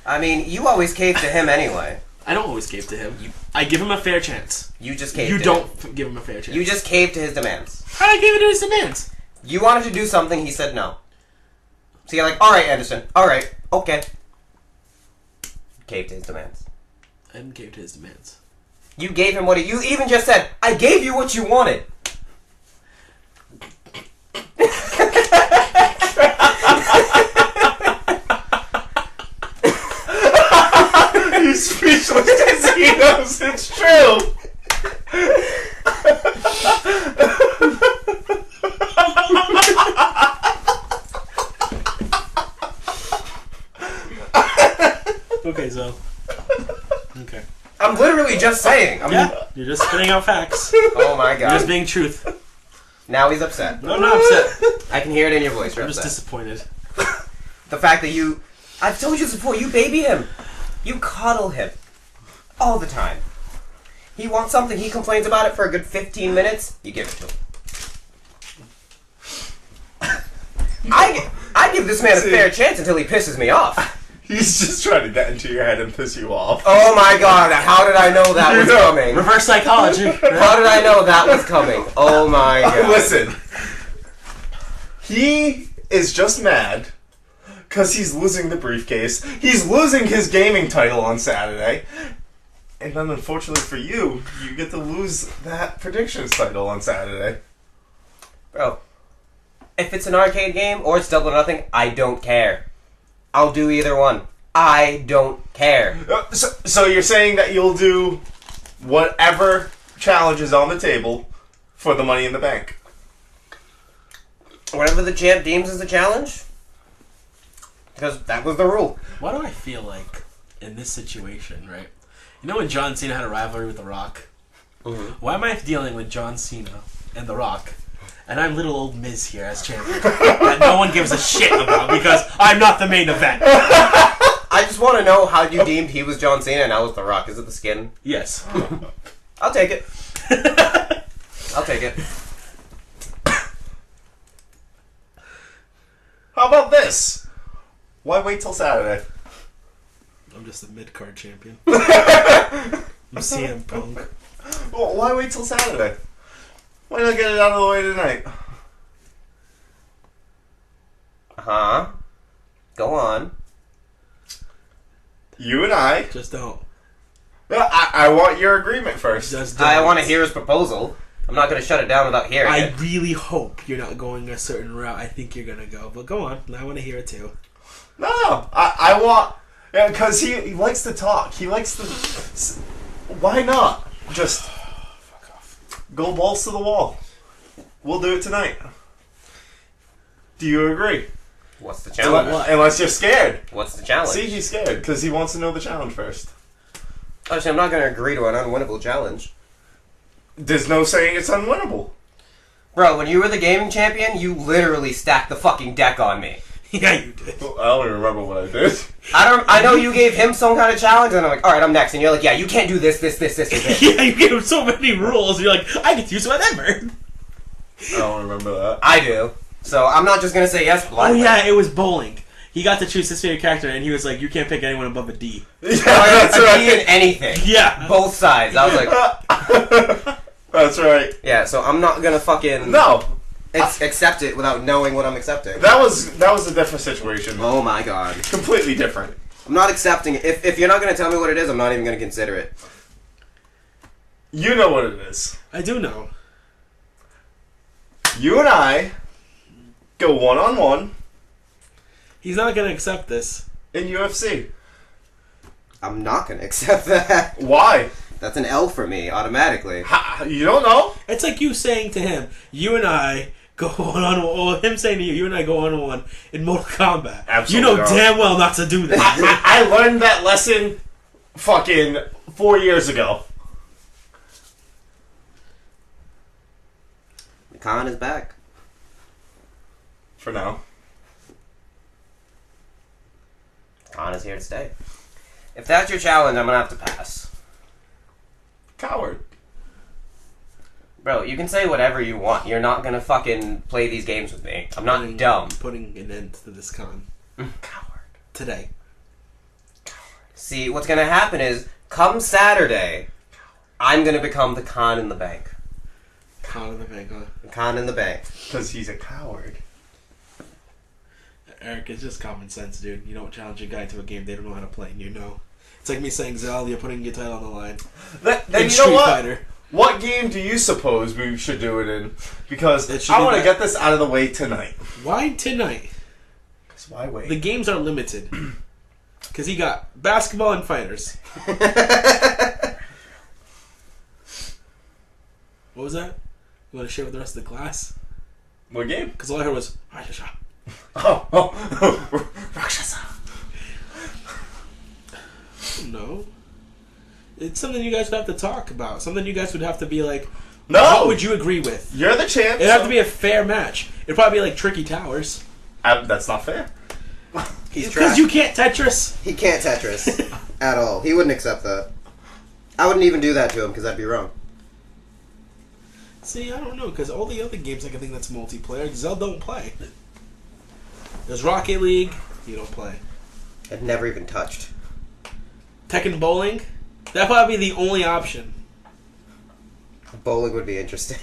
I mean, you always cave to him anyway. I don't always cave to him. I give him a fair chance. You just cave You to don't him. give him a fair chance. You just cave to his demands. How did I give it to his demands? You wanted to do something, he said no. So you're like, alright, Anderson. Alright, okay. Cave to his demands. I didn't cave to his demands. You gave him what you even just said. I gave you what you wanted. He's speechless because he knows it's true. Okay, so. Okay. I'm literally just saying. Yeah, you're just spitting out facts. Oh my god. You're just being truth. Now he's upset. No, I'm not upset. I can hear it in your voice. You're I'm just upset. disappointed. The fact that you... I've told you this before. You baby him. You coddle him. All the time. He wants something. He complains about it for a good 15 minutes. You give it to him. I give this man a fair chance until he pisses me off. He's just trying to get into your head and piss you off. Oh my god, how did I know that was coming? Reverse psychology. How did I know that was coming? Oh my god. Listen. He is just mad because he's losing the briefcase. He's losing his gaming title on Saturday. And then unfortunately for you, you get to lose that predictions title on Saturday. Bro, if it's an arcade game or it's Double or Nothing, I don't care. I'll do either one. I don't care. So you're saying that you'll do whatever challenge is on the table for the Money in the Bank? Whatever the champ deems as a challenge. Because that was the rule. Why do I feel like, in this situation, right? You know when John Cena had a rivalry with The Rock? Mm-hmm. Why am I dealing with John Cena and The Rock? And I'm little old Miz here as champion. That no one gives a shit about because I'm not the main event. I just want to know how you deemed he was John Cena and I was The Rock. Is it the skin? Yes. I'll take it. I'll take it. How about this? Why wait till Saturday? I'm just a mid-card champion. I'm CM Punk. Well, why wait till Saturday? Why not get it out of the way tonight? Huh? Go on. You and I. Just don't. I want your agreement first. Just don't. I want to hear his proposal. I'm not going to shut it down without hearing I it. really hope you're not going a certain route I think you're going to go. But go on. I want to hear it too. No. I want... Yeah, because he likes to talk. He likes to... Why not? Just... Go balls to the wall. We'll do it tonight. Do you agree? What's the challenge? Unless you're scared. What's the challenge? See, he's scared because he wants to know the challenge first. Actually, I'm not going to agree to an unwinnable challenge. There's no saying it's unwinnable. Bro, when you were the gaming champion, you literally stacked the fucking deck on me. Yeah, you did. Well, I don't even remember what I did. I know you gave him some kind of challenge, and I'm like, alright, I'm next. And you're like, yeah, you can't do this, and this. Yeah, you gave him so many rules. You're like, I get to use whatever. I don't remember that. I do. So I'm not just going to say yes blindly. Oh, yeah, it was bowling. He got to choose his favorite character, and he was like, you can't pick anyone above a D. Yeah, that's A D right. in anything. Yeah. Both sides. I was like... That's right. Yeah, so I'm not going to fucking... No. accept it without knowing what I'm accepting. That was a different situation. Oh my god. Completely different. I'm not accepting it. If you're not going to tell me what it is, I'm not even going to consider it. You know what it is. I do know. You and I go one-on-one He's not going to accept this. in UFC. I'm not going to accept that. Why? That's an L for me, automatically. You don't know? It's like you saying to him, you and I go one-on-one, or him saying to you, you and I go one-on-one in Mortal Kombat. Absolutely. You know damn well not to do that. I learned that lesson fucking 4 years ago. The Khan is back. For now. Khan is here to stay. If that's your challenge, I'm gonna have to pass. Coward. Bro, you can say whatever you want. You're not gonna fucking play these games with me. I'm not dumb. Putting an end to this con. Coward. Today. See, what's gonna happen is, come Saturday, I'm gonna become the Khan in the bank. Con in the bank, huh? The Khan in the bank. Because he's a coward. Eric, it's just common sense, dude. You don't challenge a guy to a game they don't know how to play, and you know. It's like me saying, Zal, you're putting your title on the line. Then you know what? What game do you suppose we should do it in? Because I want to get this out of the way tonight. Why tonight? Because why wait? The games are limited. Because he got basketball and fighters. What was that? You want to share with the rest of the class? What game? Because all I heard was, Rakshasa. Oh, Rakshasa. No. It's something you guys would have to talk about. Something you guys would have to be like, no! What would you agree with? You're the champ. It'd have to be a fair match. It'd probably be like Tricky Towers. That's not fair. Because you can't Tetris. He can't Tetris. At all. He wouldn't accept that. I wouldn't even do that to him, because that'd be wrong. See, I don't know, because all the other games I can think that's multiplayer, Zell don't play. There's Rocket League, you don't play. I've never even touched. Tekken Bowling, that'd probably be the only option. Bowling would be interesting.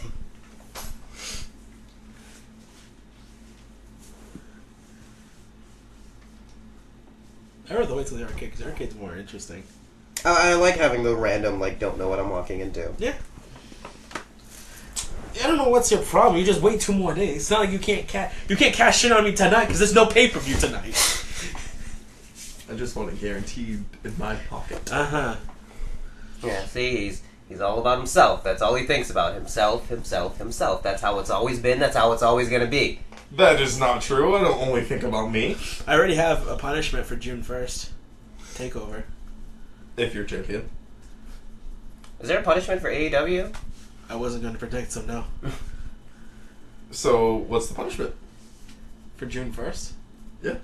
I'd rather wait till the arcade, because the arcade's more interesting. I like having the random, like, don't know what I'm walking into. Yeah. I don't know what's your problem. You just wait 2 more days. It's not like you can't cash in on me tonight because there's no pay-per-view tonight. I just want it guaranteed in my pocket. Uh-huh. Yeah, see, he's all about himself. That's all he thinks about. Himself. That's how it's always been. That's how it's always going to be. That is not true. I don't only think about me. I already have a punishment for June 1st. Takeover. If you're champion. Is there a punishment for AEW? I wasn't going to predict, so no. So, what's the punishment? For June 1st? Yeah.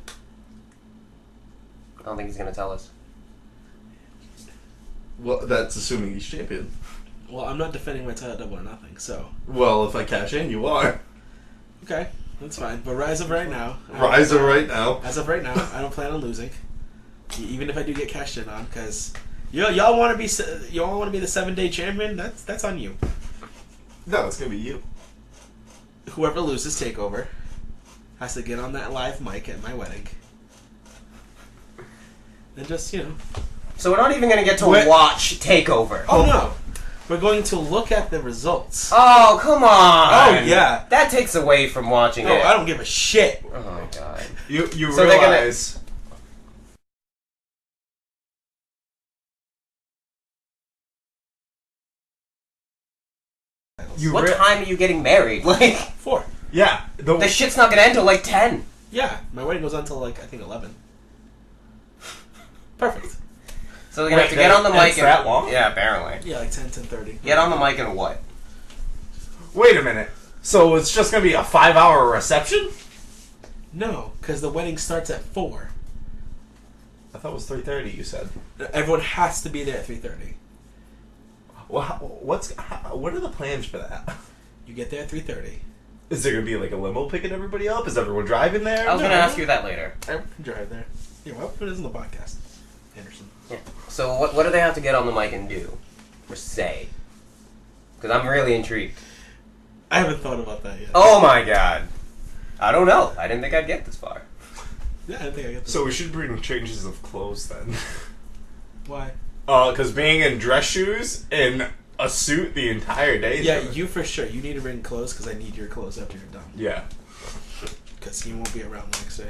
I don't think he's going to tell us. Well, that's assuming he's champion. Well, I'm not defending my title double or nothing, so... Well, if I cash in, you are. Okay, that's fine. But as of right now... As of right now, I don't plan on losing. Even if I do get cashed in on, because... Y'all want to be the 7-day champion? That's on you. No, it's going to be you. Whoever loses Takeover has to get on that live mic at my wedding. And just, So we're not even going to get to watch Takeover. Oh, no. We're going to look at the results. Oh, come on. Oh, yeah. That takes away from watching it. Oh, I don't give a shit. Oh, my God. You So realize... What time are you getting married? Like 4. Yeah. The shit's not gonna end till like 10. Yeah, my wedding goes on until like I think 11. Perfect. So we're gonna have to get on the mic. That long? Yeah, apparently. Yeah, like 10:30. Get on the mic and what? Wait a minute. So it's just gonna be a 5-hour reception? No, because the wedding starts at 4. I thought it was 3:30. You said. Everyone has to be there at 3:30. Well, what are the plans for that? You get there at 3:30. Is there gonna be like a limo picking everybody up? Is everyone driving there? I was gonna ask you that later. Everyone can drive there. Yeah, well, it is in the podcast. Anderson. Yeah. So what do they have to get on the mic and do? Or say? Because I'm really intrigued. I haven't thought about that yet. Oh my God. I don't know. I didn't think I'd get this far. Yeah, I didn't think I get this. So we should bring changes of clothes then. Why? Because being in dress shoes and a suit the entire day. Yeah, you for sure. You need to bring clothes because I need your clothes after you're done. Yeah. Because you won't be around the next day.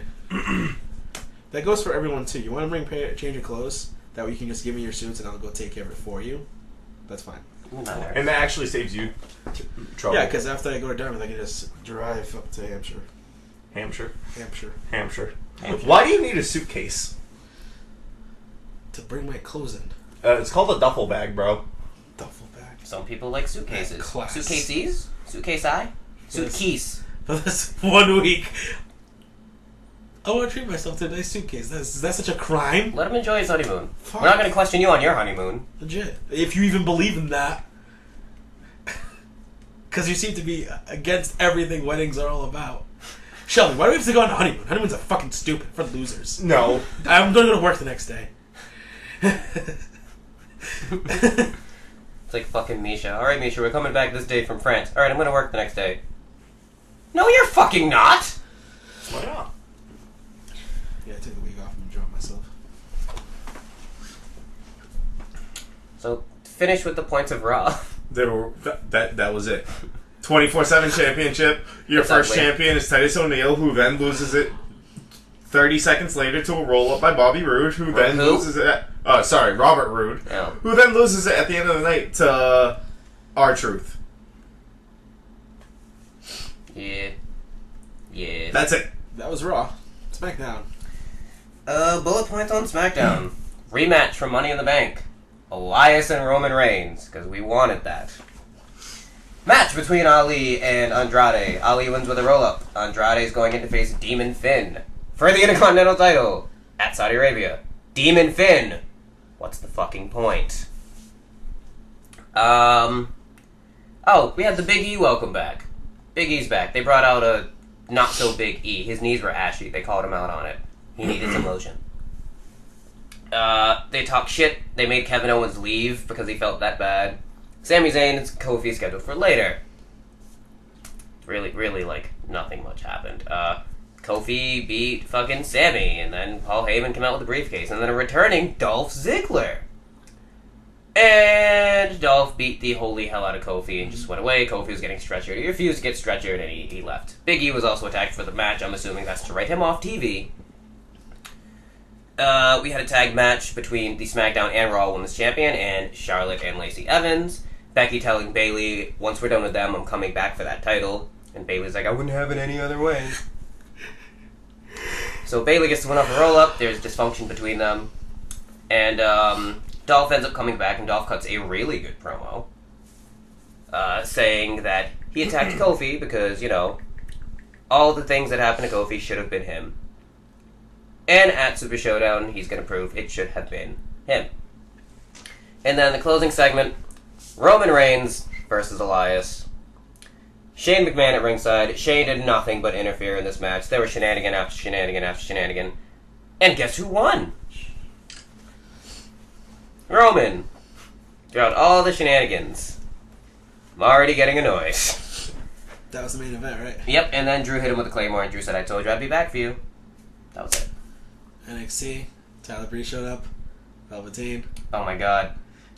That goes for everyone too. You want to bring change of clothes? That way you can just give me your suits and I'll go take care of it for you. That's fine. And that actually saves you trouble. Yeah, because after I go to Dartmouth, I can just drive up to Hampshire. Hampshire. Hampshire. Why do you need a suitcase? To bring my clothes in. It's called a duffel bag, bro. Duffel bag. Some people like suitcases. Class. Suitcases? Suitcase-I? Suitcase. For this 1 week, I want to treat myself to a nice suitcase. Is that such a crime? Let him enjoy his honeymoon. Fuck. We're not going to question you on your honeymoon. Legit. If you even believe in that. Because you seem to be against everything weddings are all about. Shelby, why do we have to go on a honeymoon? Honeymoons are fucking stupid for losers. No. I'm going to go to work the next day. It's like fucking Misha. Alright, Misha, we're coming back this day from France. Alright, I'm going to work the next day. No, you're fucking not! Why not? Yeah, I took the week off and enjoyed myself. So, finish with the points of Raw. That was it. 24/7 championship. Your That's first ugly. champion is Titus O'Neil, who then loses it 30 seconds later to a roll-up by Bobby Roode, who then loses it at... Robert Roode. Oh. Who then loses it at the end of the night to R-Truth. Yeah. Yeah. That's it. That was Raw. SmackDown. Bullet points on SmackDown. Rematch from Money in the Bank. Elias and Roman Reigns, because we wanted that. Match between Ali and Andrade. Ali wins with a roll-up. Andrade is going in to face Demon Finn for the Intercontinental title at Saudi Arabia. Demon Finn. What's the fucking point? Oh, we had the Big E welcome back. Big E's back. They brought out a not-so-big E. His knees were ashy. They called him out on it. He needed some lotion. They talked shit. They made Kevin Owens leave because he felt that bad. Sami Zayn and Kofi scheduled for later. Really, like, nothing much happened. Kofi beat fucking Sami, and then Paul Heyman came out with a briefcase, and then a returning Dolph Ziggler. And Dolph beat the holy hell out of Kofi and just went away. Kofi was getting stretchered. He refused to get stretchered, and he left. Big E was also attacked for the match. I'm assuming that's to write him off TV. We had a tag match between the SmackDown and Raw Women's Champion and Charlotte and Lacey Evans. Becky telling Bayley, once we're done with them, I'm coming back for that title. And Bayley's like, I wouldn't have it any other way. So Bayley gets to win off a roll-up. There's dysfunction between them. And Dolph ends up coming back, and Dolph cuts a really good promo. Saying that he attacked Kofi because, you know, all the things that happened to Kofi should have been him. And at Super Showdown, he's going to prove it should have been him. And then the closing segment, Roman Reigns versus Elias. Shane McMahon at ringside. Shane did nothing but interfere in this match. There were shenanigan after shenanigan after shenanigan. And guess who won? Roman. Throughout all the shenanigans. I'm already getting annoyed. That was the main event, right? Yep, and then Drew hit him with a Claymore, and Drew said, I told you I'd be back for you. That was it. NXT. Tyler Breeze showed up. Velveteen. Oh my god.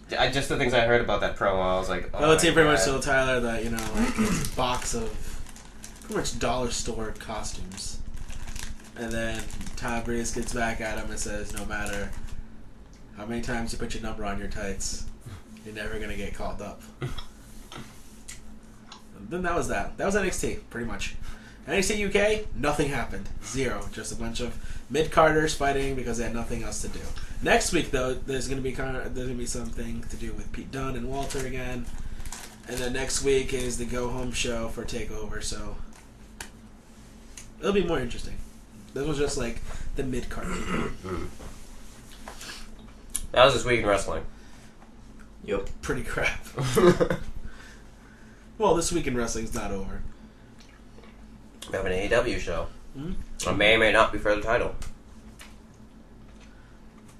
Just the things I heard about that promo, I was like, oh Velveteen my pretty much God. told Tyler that, you know, like, his box of pretty much dollar store costumes. And then Tyler Breeze gets back at him and says, no matter how many times you put your number on your tights, you're never going to get called up. And then that was that. That was NXT, pretty much. NXT UK, nothing happened. Zero. Just a bunch of mid-carders fighting because they had nothing else to do. Next week, though, there's gonna be something to do with Pete Dunne and Walter again, and then next week is the go home show for Takeover. So it'll be more interesting. This was just like the mid card. That was this week in wrestling. Yep. Pretty crap. Well, this week in wrestling's not over. We have an AEW show. Mm-hmm. Or may or may not be for the title.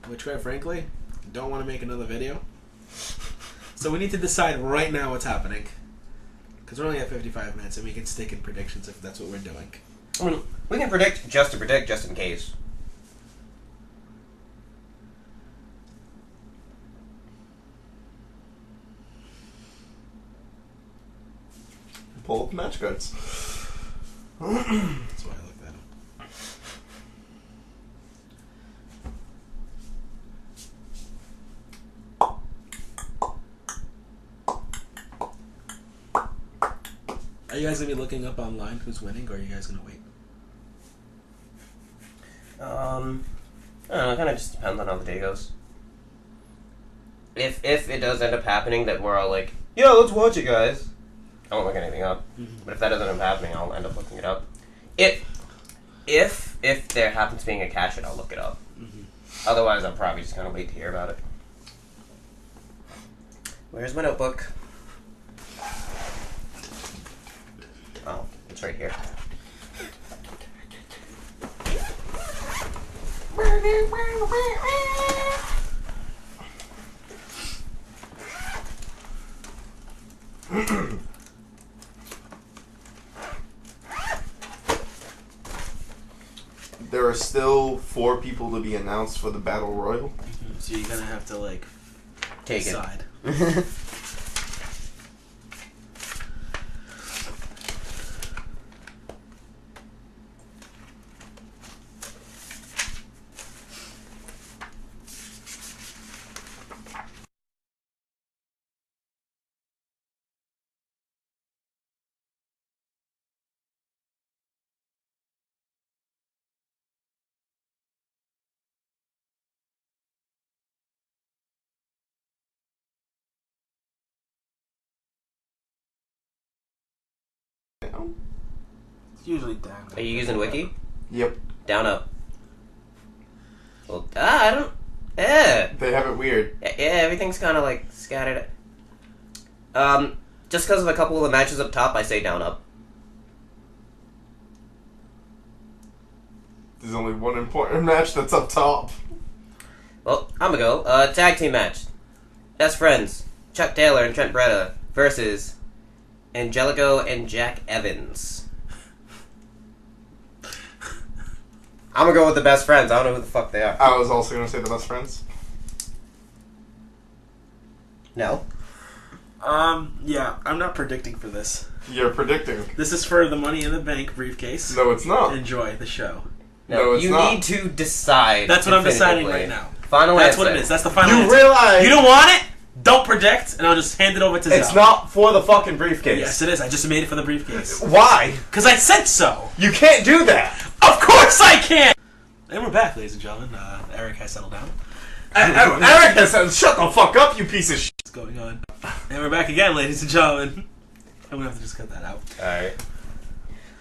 Which, quite frankly, don't want to make another video. So we need to decide right now what's happening. Because we're only at 55 minutes and we can stick in predictions if that's what we're doing. I mean, we can predict, just in case. Pull up match cards. That's why I looked at him. Are you guys gonna be looking up online who's winning, or are you guys gonna wait? I don't know. It kind of just depends on how the day goes. If it does end up happening that we're all like, yeah, let's watch it, guys. I won't look anything up. Mm-hmm. But if that doesn't end up happening, I'll end up looking it up. If there happens being a cash it, I'll look it up. Mm-hmm. Otherwise, I'm probably just gonna wait to hear about it. Where's my notebook? Oh, it's right here. There are still 4 people to be announced for the Battle Royal. Mm-hmm. So you're gonna have to, like, Take decide. it. It's usually down. Are you using Wiki? Yep. Down, up. Well, I don't... Yeah. They have it weird. Yeah, everything's kind of, like, scattered. Just because of a couple of the matches up top, I say down, up. There's only one important match that's up top. Well, I'm gonna go. Tag team match. Best friends. Chuck Taylor and Trent Beretta versus Angelico and Jack Evans. I'm gonna go with the best friends. I don't know who the fuck they are. I was also gonna say the best friends. No. Yeah, I'm not predicting for this. You're predicting. This is for the Money in the Bank briefcase. No, it's not. Enjoy the show. No, it's you not. need to decide. That's what I'm deciding definitively. right now. Final That's answer. what it is. That's the final You answer. realize You don't want it? Don't predict, and I'll just hand it over to Zell. it's not for the fucking briefcase. Yes, it is. I just made it for the briefcase. Why? Because I said so. You can't do that. Of course I can! And we're back, ladies and gentlemen. Eric has settled down. Eric has said, "Shut the fuck up, you piece of shit." What's going on? And we're back again, ladies and gentlemen. I'm gonna have to just cut that out.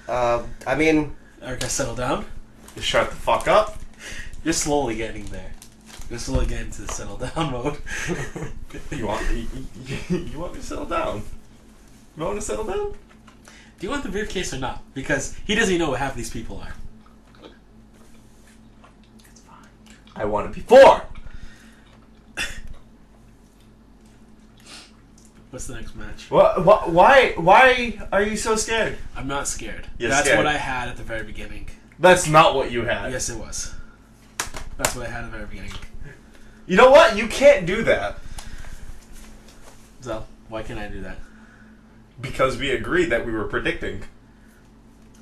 Alright. I mean... Eric has settled down. Shut the fuck up. You're slowly getting there. You're slowly getting to the settle down mode. You want me to settle down? You want me to settle down? Do you want the briefcase or not? Because he doesn't even know what half these people are. It's fine. I want it before. What's the next match? What? Why are you so scared? I'm not scared. You're That's scared. what I had at the very beginning. That's not what you had. Yes, it was. That's what I had at the very beginning. You know what? You can't do that. So, why can't I do that? Because we agreed that we were predicting.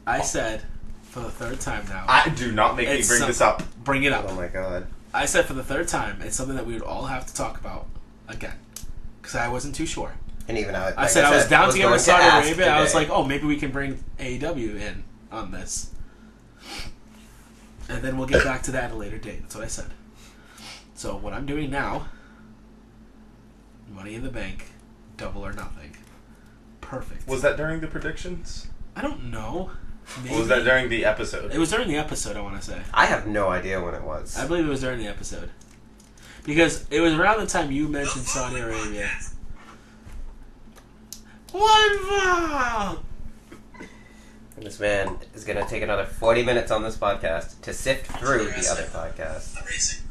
I said, for the third time now. I do not make me It's bring this up. Bring it up. Oh my god. I said for the third time, it's something that we would all have to talk about again. Because I wasn't too sure. And even I... I said I was down to get going with Saudi ask Arabia. I was today. like, oh, maybe we can bring AEW in on this. And then we'll get back to that at a later date. That's what I said. So what I'm doing now, Money in the Bank, Double or Nothing. Perfect. Was that during the predictions? I don't know. Maybe. Or was that during the episode? It was during the episode, I want to say. I have no idea when it was. I believe it was during the episode. Because it was around the time you mentioned Saudi Arabia. One vote! And this man is going to take another 40 minutes on this podcast to sift through the other podcasts. I'm racing.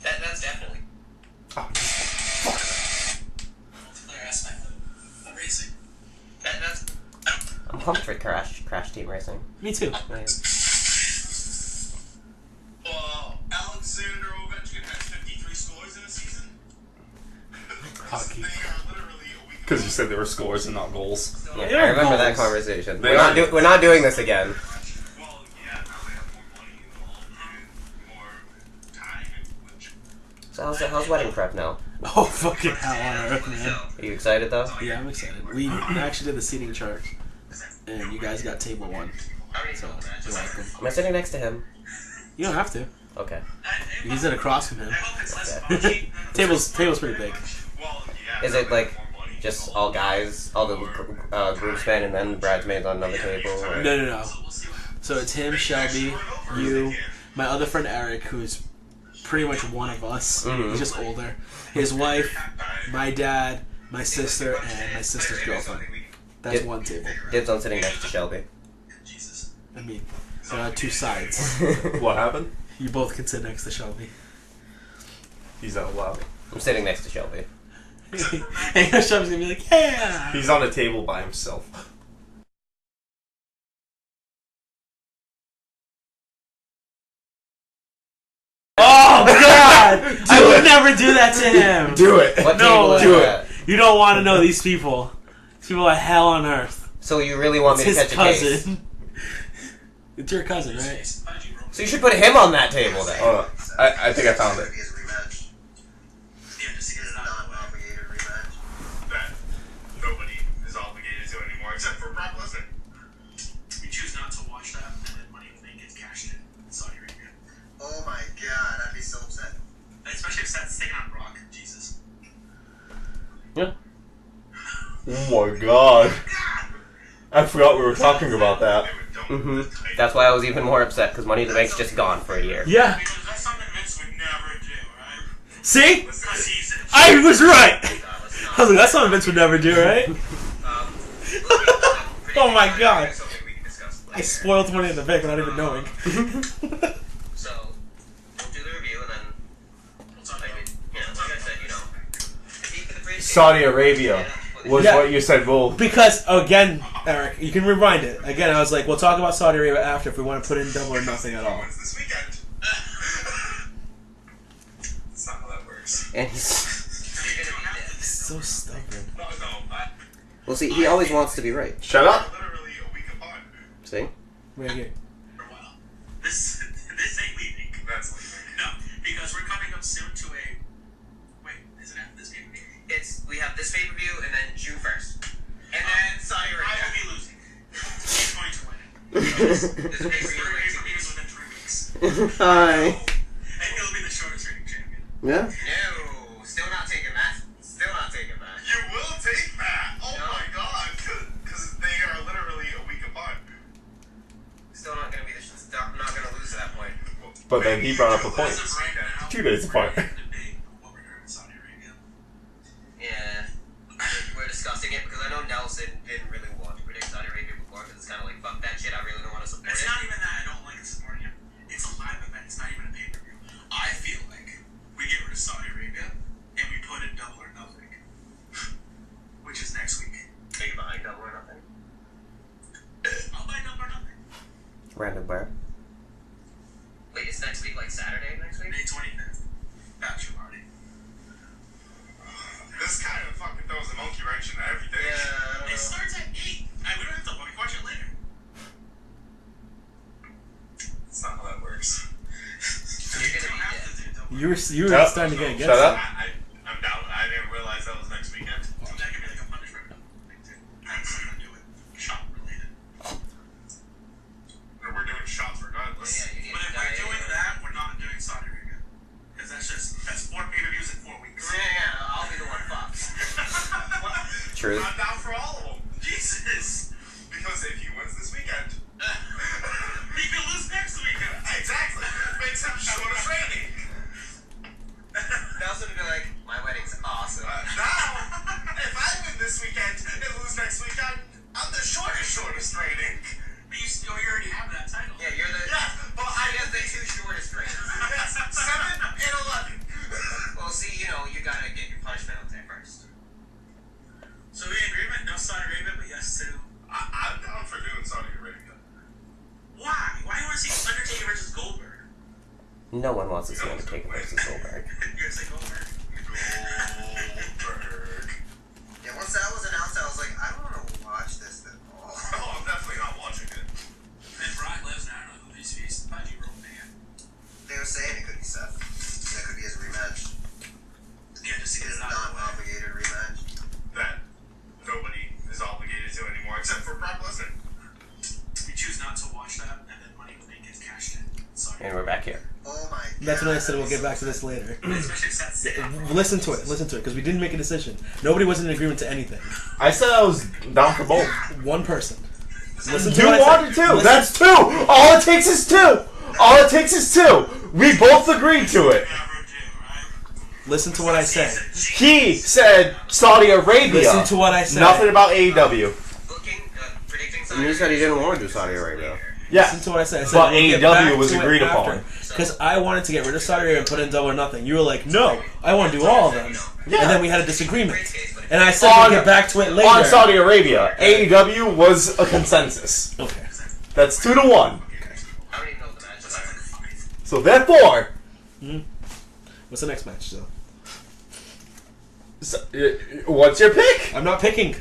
That's definitely... Oh, Multiplayer aspect. I'm racing. That's... I'm pumped for Crash Team Racing. Me too. Alexander Ovechkin has 53 scores in a season. Hockey. They are literally a week. because you said there were scores and not goals. Yeah, They're I remember that goals. conversation. They We're not doing this again. Well, yeah, now they have more money involved and more time and which. So how's wedding prep now? Oh, fucking hell on earth, man. Are you excited though? Yeah, I'm excited. We actually did the seating chart. and you guys got table 1. So you're welcome. Am I sitting next to him? You don't have to. Okay. You sit across from him. Table's pretty big. Is it like just all guys, all the groomsmen, and then the bridesmaids on another table? Or? No. So it's him, Shelby, you, my other friend Eric, who's pretty much one of us. Mm-hmm. He's just older. His wife, my dad, my sister, and my sister's girlfriend. That's one table. Dibs on sitting next to Shelby. I mean, there are 2 sides. What happened? You both can sit next to Shelby. He's out loud. I'm sitting next to Shelby. And Shelby's gonna be like, yeah! He's on a table by himself. Oh God! I would never do that to him. Do it. What No, table is do it. that? You don't want to know these people. These people are hell on earth. So you really want It's me to his catch a case? cousin. It's your cousin, right? So you should put him on that table then. Hold on. I think I found it. That nobody is obligated to anymore, except for Brock Lesnar. We choose not to watch that, and then Money in the Bank gets cashed in Saudi Arabia. Oh my god, I'd be so upset. Especially if Seth's taking on Brock. Jesus. Yeah. Oh my god. I forgot we were talking about that. Mm-hmm. That's why I was even more upset, because Money in the Bank's just gone for a year. Yeah. Because that's something Vince would never do, right? See? Because he's a I was right. I was like, that's something Vince would never do, right? Oh my God. I spoiled Money in the Bank without even knowing. So, we'll do the review and then we'll talk about it. Yeah, like I said, Saudi Arabia was Yeah. what you said. Well, Because, again, Eric, you can rewind it. Again, I was like, we'll talk about Saudi Arabia after if we want to put in Double or Nothing at all. wins this weekend. That's not how that works. and he's... He's so stubborn. No, Well, see, he always wants to be right. shut up. literally a week apart. See? Right here. For a while. This ain't leaving. That's leaving. No, because we're coming up soon to a. Wait, is it after this pay-per-view? We have this pay-per-view and then June 1st. And then Saudi Arabia. I will be losing. He's going to win. This This pay-per-view pay-per-view is within 3 weeks. Hi. And he'll be the shortest reigning champion. Yeah? No, still not taking that. Still not taking that. You will take that. Oh No. my god. Because they are literally a week apart. Still not gonna be not gonna lose at that point. But then he brought up a point. As of right now, 2 days apart. we're in debate on what we're doing in Saudi Arabia. Yeah, we're discussing it because I know Nelson didn't really want to predict Saudi Arabia before because it's kind of like fuck that shit. I really don't want to support It's it. not even that I don't like supporting him. It's a live event. It's not even a pay-per-view. I feel like we get rid of Saudi Arabia and we put in Double or Nothing, which is next week. Are you buying Double or Nothing? I'll buy Double or Nothing. Random bear. Wait, is next week like Saturday next week? May 25th. Bachelor party. This kind of fucking throws a monkey wrench into everything. Yeah, I don't It know. starts at 8. We don't have to watch it later. That's not how that works. You're You gonna don't be have dead. to do Double. You were Shut- starting to get against shut it. up. I'm down. I didn't realize that was next weekend. That could be like a punishment. That's something to do with shop related. Or we're doing shots regardless. Yeah, you need But to if die we're doing anyway. that, we're not doing Saudi Arabia. Because that's 4 pay-per-views in 4 weeks. Yeah, I'll be the one fucked. True. I'm down for all of them. Jesus. Because if he wins this weekend, he can lose next weekend. Exactly. Makes him shortest rating. Nelson would be like, my wedding's awesome. Now, if I win this weekend and lose next weekend, I'm the shortest rating. But you already have that title. Yeah, you're the. Yeah, but He has the 2 shortest rings. Yes, 7 and 11. Well, see, you know, you gotta get your punishment out there first. So we in agreement? No Saudi Arabia, but yes to. I'm down for doing Saudi Arabia. Why? Why do you want to see Undertaker versus Goldberg? No one wants to see Undertaker versus Goldberg. You're gonna say Goldberg? Goldberg. Yeah, once that was announced, I was like, I don't want to watch this at all. Oh, I'm definitely not watching it. And Brock Lesnar, I don't know who he's faced. Budgie Rope Man. They were saying it could be Seth. That could be his rematch. Yeah, just to get His it out of the way. non-obligated rematch. That nobody is obligated to anymore, except for Brock Lesnar. And we're back here. Oh my god. That's when I said we'll get back to this later. Especially if that's Listen to it, because we didn't make a decision. Nobody was in agreement to anything. I said I was down for both. One person. Listen to You what I wanted said. two. Listen- That's two. All it takes is two. All it takes is two. We both agreed to it. Listen to what I said. He said Saudi Arabia. Listen to what I said. Nothing about AEW. And you said he didn't want to do Saudi Arabia. Yeah. Listen to what I said. I said But we'll get AEW back was to it agreed after. upon. Because I wanted to get rid of Saudi Arabia and put in Double or Nothing. You were like, no, I want to do all of them. Yeah. And then we had a disagreement. And I said On- we'll get back to it later. On Saudi Arabia, AEW was a consensus. Okay. That's 2-1. I don't even know what the match is. So therefore, What's the next match, though? what's your pick? I'm not picking.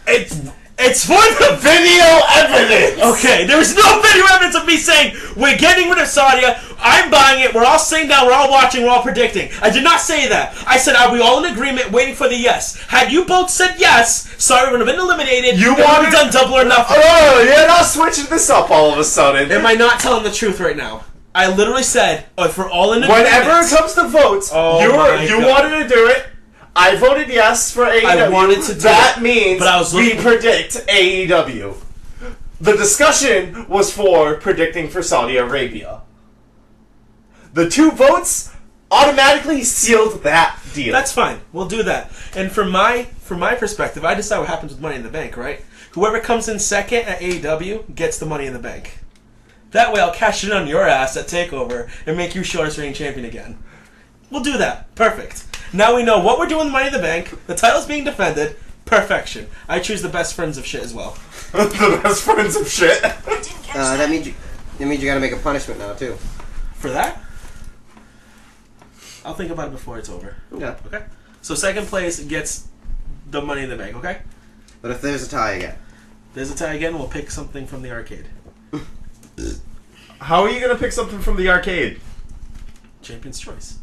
It's for the Video evidence. Okay, there was no video evidence of me saying we're getting rid of Saudia. I'm buying it. We're all sitting down. We're all watching. We're all predicting. I did not say that. I said, are we all in agreement, waiting for the yes? Had you both said yes, Saudia would have been eliminated. You then wanted we've done Double or Nothing. Oh, you're not switching this up all of a sudden. Am I not telling the truth right now? I literally said, if we're all in agreement. Whenever it comes to votes, Oh my you God. wanted to do it. I voted yes for AEW. I wanted to do that it, means but I was we looking- predict AEW. The discussion was for predicting for Saudi Arabia. The 2 votes automatically sealed that deal. That's fine. We'll do that. And from my perspective, I decide what happens with Money in the Bank, right? Whoever comes in second at AEW gets the Money in the Bank. That way I'll cash it on your ass at TakeOver and make you shortest reigning champion again. We'll do that. Perfect. Now we know what we're doing with Money in the Bank. The title's being defended. Perfection. I choose the best friends of shit as well. The best friends of shit. That means you gotta make a punishment now, too. For that, I'll think about it before it's over. Yeah. Okay? So second place gets the Money in the Bank, okay? But if there's a tie again. There's a tie again. We'll pick something from the arcade. How are you going to pick something from the arcade? Champion's choice.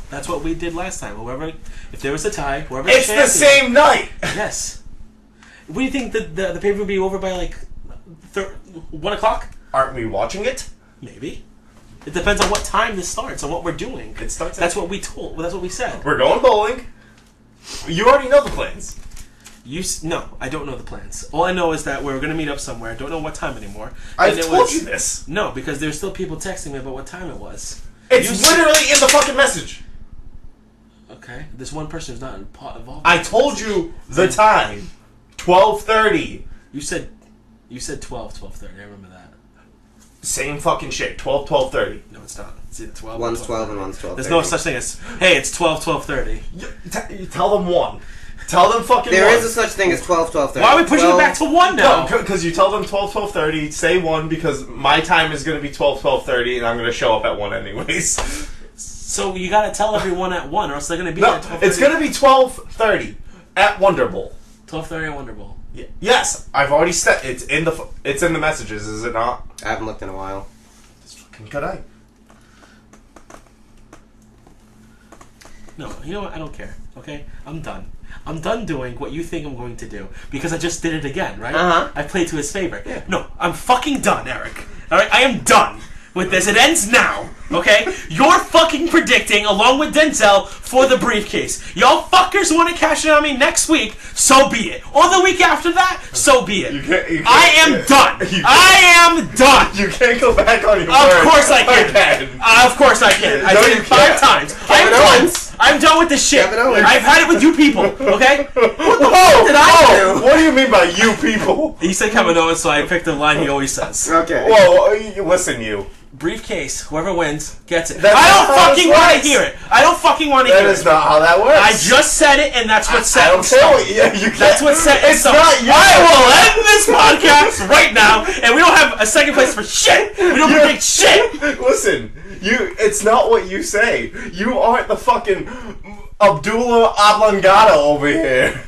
That's what we did last time. If there was a tie, whoever It's the same night. Yes. What do you think the pay-per-view will be over by like 1 o'clock? Aren't we watching it? Maybe. It depends on what time this starts and what we're doing. It starts. That's what we told. That's what we said. We're going bowling. You already know the plans. No, I don't know the plans. All I know is that we're going to meet up somewhere. I don't know what time anymore. I've And it told was- you this. No, because there's still people texting me about what time it was. It's You said- literally in the fucking message. Okay, this one person is not involved. I told you the time. 12:30. You said 12:30. I remember that. Same fucking shit. 12:30. No, it's not. It's either 12. One's or 12 and one's 12. There's no such thing as, hey, it's 12:30. You tell them 1. Tell them fucking There 1. is a such thing as 12, 12, 30. Why are we pushing it back to 1 now? No, because you tell them 12:30. Say 1 because my time is going to be 12:30, and I'm going to show up at 1 anyways. So you gotta tell everyone at 1, or else they're gonna be No, there at 12:30. it's going to be 12:30 at Wonder Bowl. 12:30 at Wonder Bowl. Yes, I've already said it's in the messages, is it not? I haven't looked in a while. Fucking could I? No, you know what? I don't care. Okay, I'm done. I'm done doing what you think I'm going to do because I just did it again, right? Uh-huh. I played to his favor. Yeah. No, I'm fucking done, Eric. All right, I am done with this. It ends now. Okay, you're fucking predicting along with Denzel for the briefcase. Y'all fuckers want to cash it on me next week? So be it. Or the week after that? So be it. You can't, I am done. I am done. You can't go back on your Of word. course I can. Again. Of course I can. I No, did you it 5 can't. times. Kevin I'm Owens. done. I'm done with this shit. Kevin Owens. I've had it with you people. Okay. Whoa, did I do? What do you mean by you people? He said Kevin Owens, so I picked the line he always says. Okay. Whoa, listen, you. Briefcase. Whoever wins gets it. That's I not don't how fucking this want to works. hear it. I don't fucking want to That hear is it. not how that works. I just said it, and that's what's set I in don't care stone. what you can't. That's what's set in It's stone. not you. I will end this podcast right now, and we don't have a second place for shit. We don't predict shit. Listen, it's not what you say. You aren't the fucking Abdullah Oblongata over here.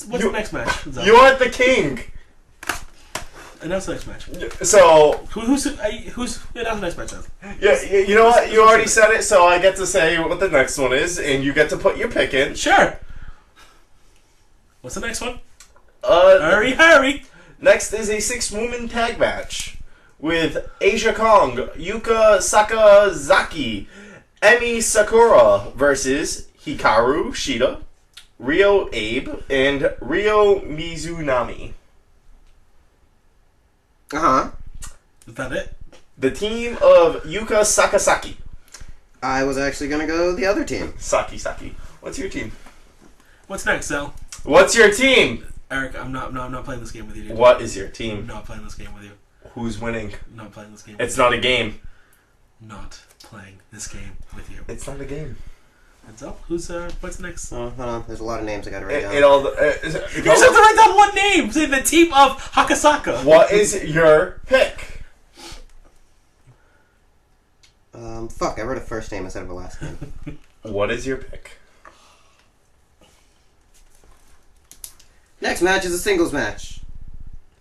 What's the next match? You aren't the king. Announce the next match. So, Who's announce the next match? Then? yeah, you know what? You already said it, so I get to say what the next one is, and you get to put your pick in. Sure. What's the next one? Hurry! Next is a 6-woman tag match with Asia Kong, Yuka Sakazaki, Emi Sakura versus Hikaru Shida, Ryo Abe, and Ryo Mizunami. Uh-huh. Is that it? The team of Yuka Sakazaki. I was actually going to go the other team. Saki. What's your team? What's next, Sal? What's your team? Eric, I'm not playing this game with you, dude. What is your I'm team? not playing this game with you. Who's winning? I'm not playing this game. It's not a game. Not playing this game with you. It's not a game. And so, what's next? Oh, hold on. There's a lot of names I got to write down. It all. You just have to write down one name. Say the team of Hakasaka. What is your pick? Fuck, I wrote a first name instead of a last name. What is your pick? Next match is a singles match.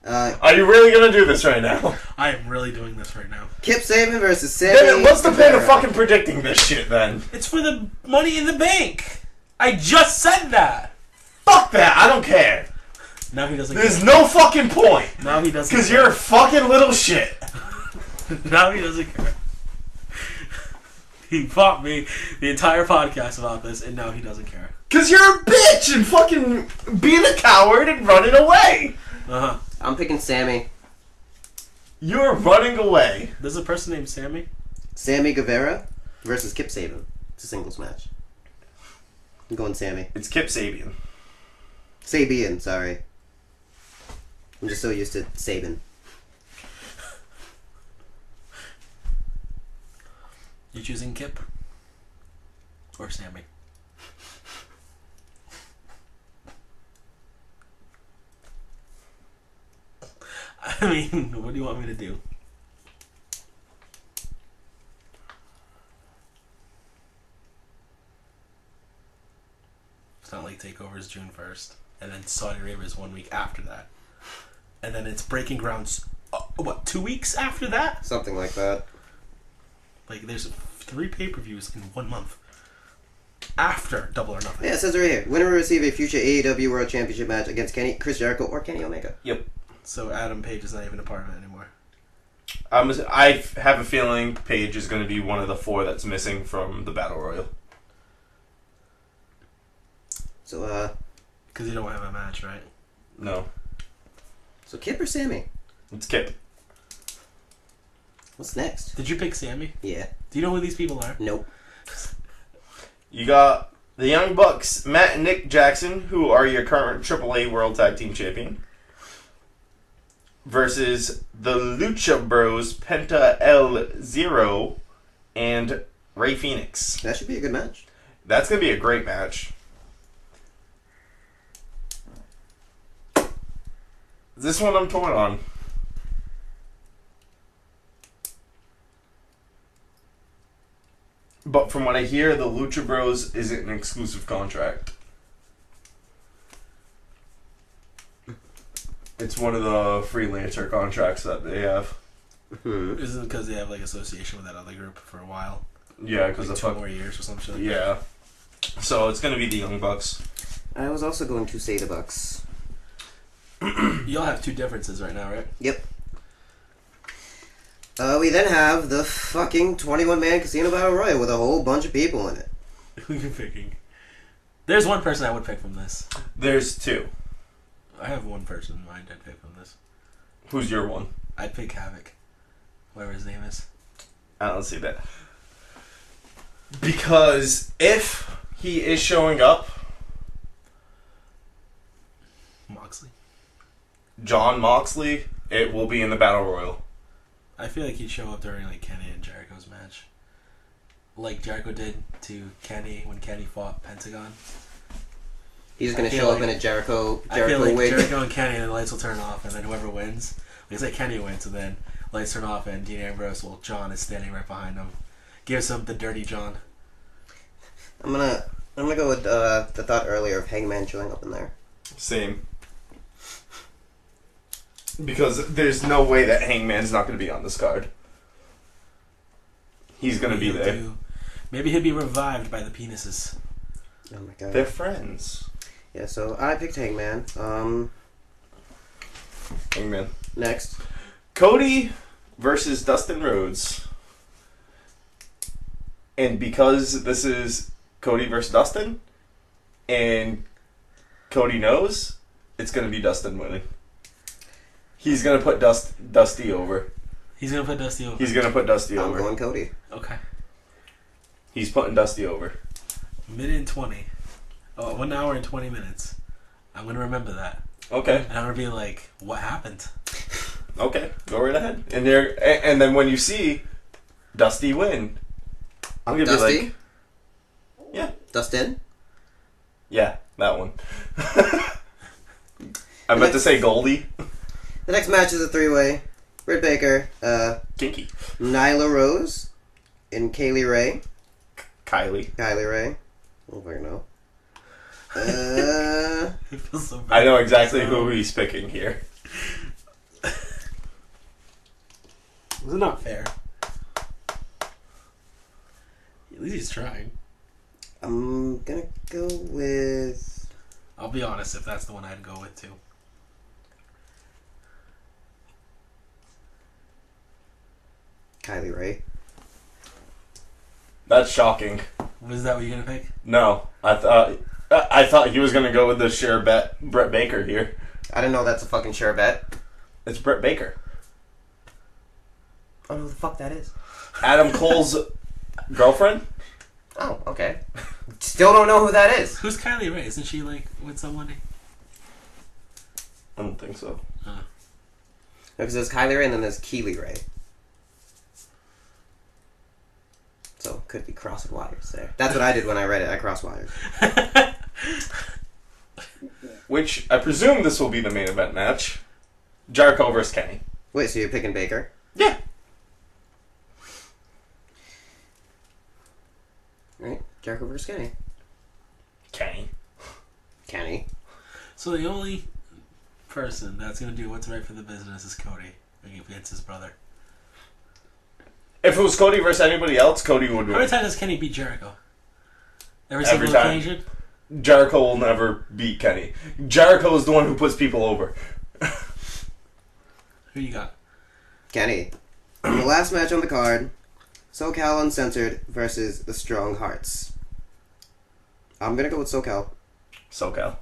Are you really gonna do this right now? I am really doing this right now. Kip Sabian versus Sammy. Then what's the point of Guevara. fucking predicting this shit then? It's for the Money in the Bank. I just said that. Fuck that, I don't care. Now he doesn't There's care. no fucking point. Now he doesn't Because care. you're a fucking little shit. Now he doesn't care. He fought me the entire podcast about this, and now he doesn't care. Because you're a bitch and fucking being a coward and running away. Uh-huh. I'm picking Sammy. You're running away. There's a person named Sammy? Sammy Guevara versus Kip Sabian. It's a singles match. I'm going Sammy. It's Kip Sabian. Sabian, sorry. I'm just so used to Sabin. You choosing Kip? Or Sammy? I mean, what do you want me to do? It's not like TakeOver is June 1st, and then Saudi Arabia is 1 week after that. And then it's Breaking Grounds, 2 weeks after that? Something like that. Like, there's 3 pay-per-views in 1 month. After Double or Nothing. Yeah, it says right here. Winner will receive a future AEW World Championship match against Chris Jericho or Kenny Omega. Yep. So Adam Page is not even a part of it anymore. I have a feeling Paige is going to be one of the 4 that's missing from the Battle Royal. So, Because you don't have a match, right? No. So Kip or Sammy? It's Kip. What's next? Did you pick Sammy? Yeah. Do you know who these people are? Nope. You got the Young Bucks, Matt and Nick Jackson, who are your current AAA World Tag Team Champion, versus the Lucha Bros, Penta El Zero, and Rey Fenix. That should be a good match. That's going to be a great match. This one I'm torn on. But from what I hear, the Lucha Bros isn't an exclusive contract. It's one of the freelancer contracts that they have. Isn't it because they have like association with that other group for a while? Yeah, because Like of 2 more years or some shit. Like yeah. So it's gonna be the Young Bucks. I was also going to say the Bucks. that. Y'all have 2 differences right now, right? Yep. We then have the fucking 21-man Casino Battle Royal with a whole bunch of people in it. Who you picking? There's one person I would pick from this. There's 2. I have one person in mind I'd pick from this. Who's your one? I'd pick Havoc. Whatever his name is. I don't see that. Because if he is showing up, Moxley. John Moxley, it will be in the Battle Royal. I feel like he'd show up during like Kenny and Jericho's match. Like Jericho did to Kenny when Kenny fought Pentagon. He's just gonna I feel show up like- in a Jericho I feel like wig. Jericho and Kenny and the lights will turn off and then whoever wins, like say Kenny wins and then lights turn off and Dean Ambrose, well John is standing right behind him. Gives him the dirty John. I'm gonna go with the thought earlier of Hangman showing up in there. Same. Because there's no way that Hangman's not going to be on this card. He's going to be there. Maybe he'll be revived by the penises. Oh my god. They're friends. Yeah, so I picked Hangman. Hangman. Next. Cody versus Dustin Rhodes. And because this is Cody versus Dustin, and Cody knows, it's going to be Dustin winning. He's going to put Dusty over. He's going to put Dusty over. He's going to put Dusty I'm over. going Cody. Okay. He's putting Dusty over. Minute and 20. Oh, 1 hour and 20 minutes. I'm going to remember that. Okay. And I'm going to be like, what happened? Okay. Go right ahead. And then when you see Dusty win, I'm going to be Dusty? like... Yeah. Dustin? Yeah, that one. I meant to say Goldie. The next match is a 3-way. Britt Baker, Kinky. Nyla Rose, and Kylie Ray. Kylie. Kylie Ray. I don't fucking know. It feels so bad. I know exactly who he's picking here. It's not fair. At least he's trying. I'm gonna go with... I'll be honest, if that's the one I'd go with too. Kylie Ray. That's shocking. Was that what you're gonna pick? No, I thought he was gonna go with the sure bet Brett Baker here. I didn't know that's a fucking sure bet. It's Brett Baker. I don't know who the fuck that is. Adam Cole's girlfriend. Oh, okay. Still don't know who that is. Who's Kylie Ray? Isn't she like with somebody? I don't think so. Because there's Kylie Ray and then there's Keely Ray. So, could be crossing wires there. That's what I did when I read it. I crossed wires. Which, I presume this will be the main event match. Jericho versus Kenny. Wait, so you're picking Baker? Yeah. Right? Jericho versus Kenny. Kenny. So the only person that's gonna do what's right for the business is Cody against his brother. If it was Cody versus anybody else, Cody would How win. many times does Kenny beat Jericho? Every Every single time. occasion? Jericho will never beat Kenny. Jericho is the one who puts people over. Who you got? Kenny. In the last match on the card, SoCal Uncensored versus the Strong Hearts. I'm gonna go with SoCal. SoCal.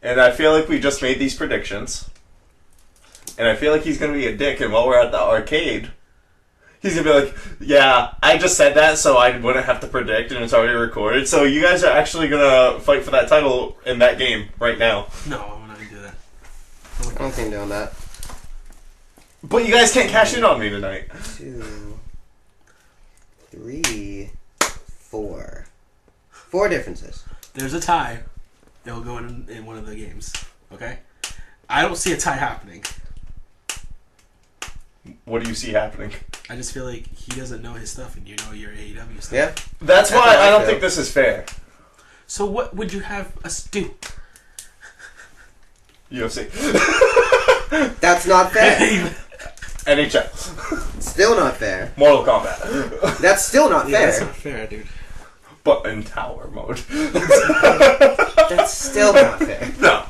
And I feel like we just made these predictions. And I feel like he's going to be a dick, and while we're at the arcade, he's going to be like, yeah, I just said that so I wouldn't have to predict, and it's already recorded. So you guys are actually going to fight for that title in that game right now. No, I'm not going to do that. I don't think I'm doing that. But you guys can't cash in on me tonight. 2, 3, 4. 4 differences. There's a tie. They'll go in one of the games. Okay? I don't see a tie happening. What do you see happening? I just feel like he doesn't know his stuff and you know your AEW stuff. Yeah? That's why how I I don't feel. think this is fair. So what would you have us do? UFC. That's not fair. NHL. Still not fair. Mortal Kombat. That's still not Yeah, fair. that's not fair, dude. But in tower mode. That's still not fair. No.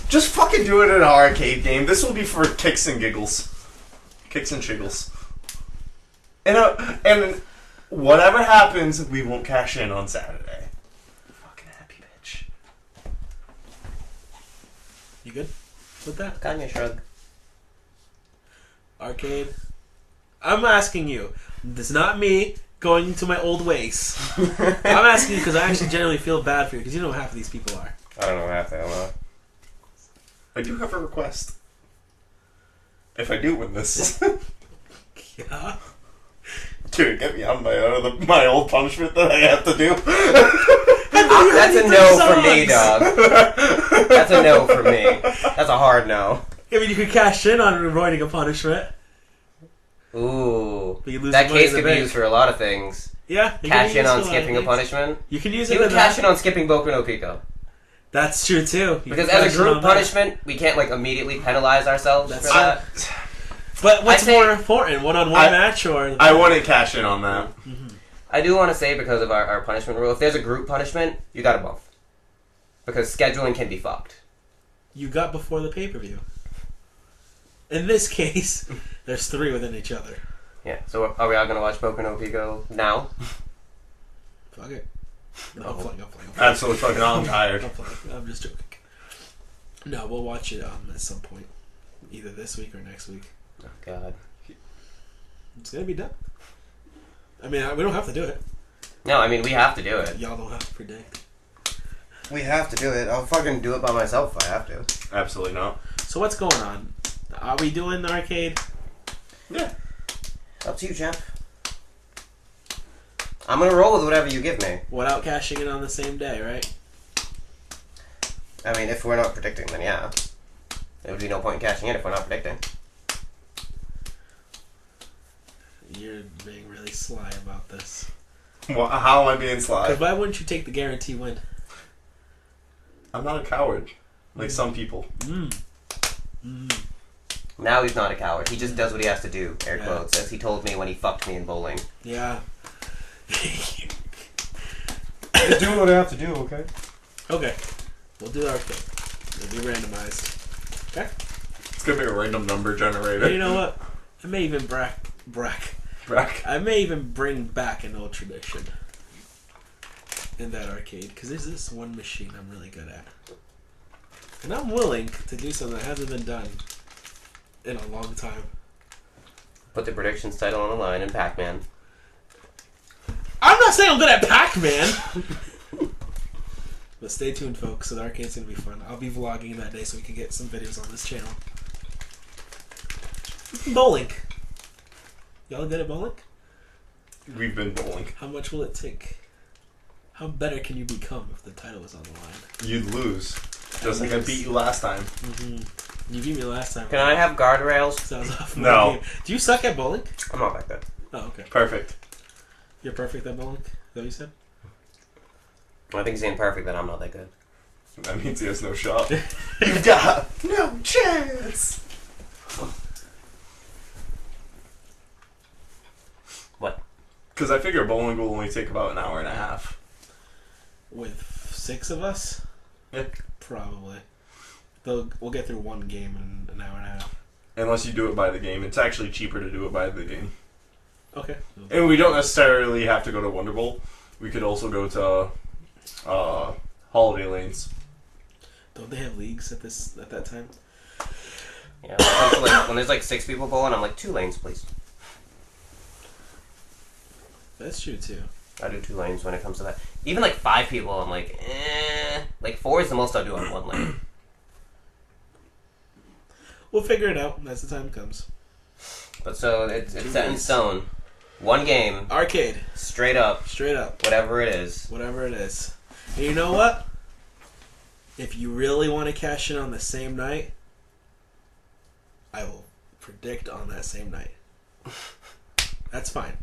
Just fucking do it in an arcade game. This will be for kicks and giggles. Kicks and shiggles. And whatever happens, we won't cash in on Saturday. Fucking happy bitch. You good with that? Kanye shrug. Arcade? I'm asking you. This is not me going to my old ways. I'm asking you because I actually genuinely feel bad for you because you know who half of these people are. I don't know half the hell. I do have a request. If I do win this. Yeah. Dude, get me out of my old punishment that I have to do. That's a no for me, dog. That's a no for me. That's a hard no. I mean, you could cash in on avoiding a punishment. Ooh. But you lose That the money case in the could be bank. used for a lot of things. Yeah. you Cash can in use it on for lot of skipping a things. punishment. You can use it You for would cash that. in on skipping Boku no Pico. That's true too. You Because can as cash a in group on that. punishment, we can't like immediately penalize ourselves That's for that. But what's I'd say- more important, one-on-one match or? I wouldn't cash in on that. I do want to say, because of our punishment rule, if there's a group punishment, you got to bump. Because scheduling can be fucked. you got before the pay-per-view. In this case, there's 3 within each other. Yeah, so are we all going to watch Boku no Pico now? Fuck it. No, I'm playing. Absolutely fucking I'm tired. I'm just joking. No, we'll watch it at some point. Either this week or next week. Oh, God. It's going to be done. I mean, we don't have to do it. No, I mean, we have to do it. Y'all don't have to predict. We have to do it. I'll fucking do it by myself if I have to. Absolutely not. So what's going on? Are we doing the arcade? Yeah. Up to you, champ. I'm gonna roll with whatever you give me. Without cashing in on the same day, right? I mean, if we're not predicting, then yeah. There would be no point in cashing in if we're not predicting. You're being really sly about this. How am I being sly? Because why wouldn't you take the guarantee win? I'm not a coward. Like some people. Now he's not a coward. He just does what he has to do, air Yeah. quotes, as he told me when he fucked me in bowling. Yeah. Just doing what I have to do, okay? Okay. We'll do the arcade. It'll be randomized. Okay? It's gonna be a random number generator. And you know what? I may even Brack. I may even bring back an old tradition in that arcade, because there's this one machine I'm really good at. And I'm willing to do something that hasn't been done in a long time. Put the predictions title on the line in Pac-Man. I'm not saying I'm good at Pac-Man! But stay tuned, folks, so the arcade's gonna be fun. I'll be vlogging that day so we can get some videos on this channel. Bowling. Y'all good at bowling? We've been bowling. How much will it take? How better can you become if the title is on the line? You'd lose. Just like I beat you last time. Mm-hmm. You beat me last time. Can I have guardrails? Sounds off. No. Do you suck at bowling? I'm not like that. Oh, okay. Perfect. You're perfect at bowling? Is that what you said? I think he's saying perfect, then I'm not that good. That means he has no shot. You've got no chance! What? Because I figure bowling will only take about an hour and a half. With 6 of us? Yeah. Probably. We'll get through one game in an hour and a half. Unless you do it by the game. It's actually cheaper to do it by the game. Okay. And we don't necessarily have to go to Wonder Bowl. We could also go to Holiday Lanes. Don't they have leagues at that time? Yeah, when there's like 6 people bowling, I'm like, 2 lanes, please. That's true, too. I do 2 lanes when it comes to that. Even like 5 people, I'm like, eh. Like 4 is the most I'll do on 1 lane. We'll figure it out as the time comes. But so it's set in stone. 1 game, Arcade. straight up, Straight up. whatever it is. Whatever it is. And you know what? If you really want to cash in on the same night, I will predict on that same night. That's fine.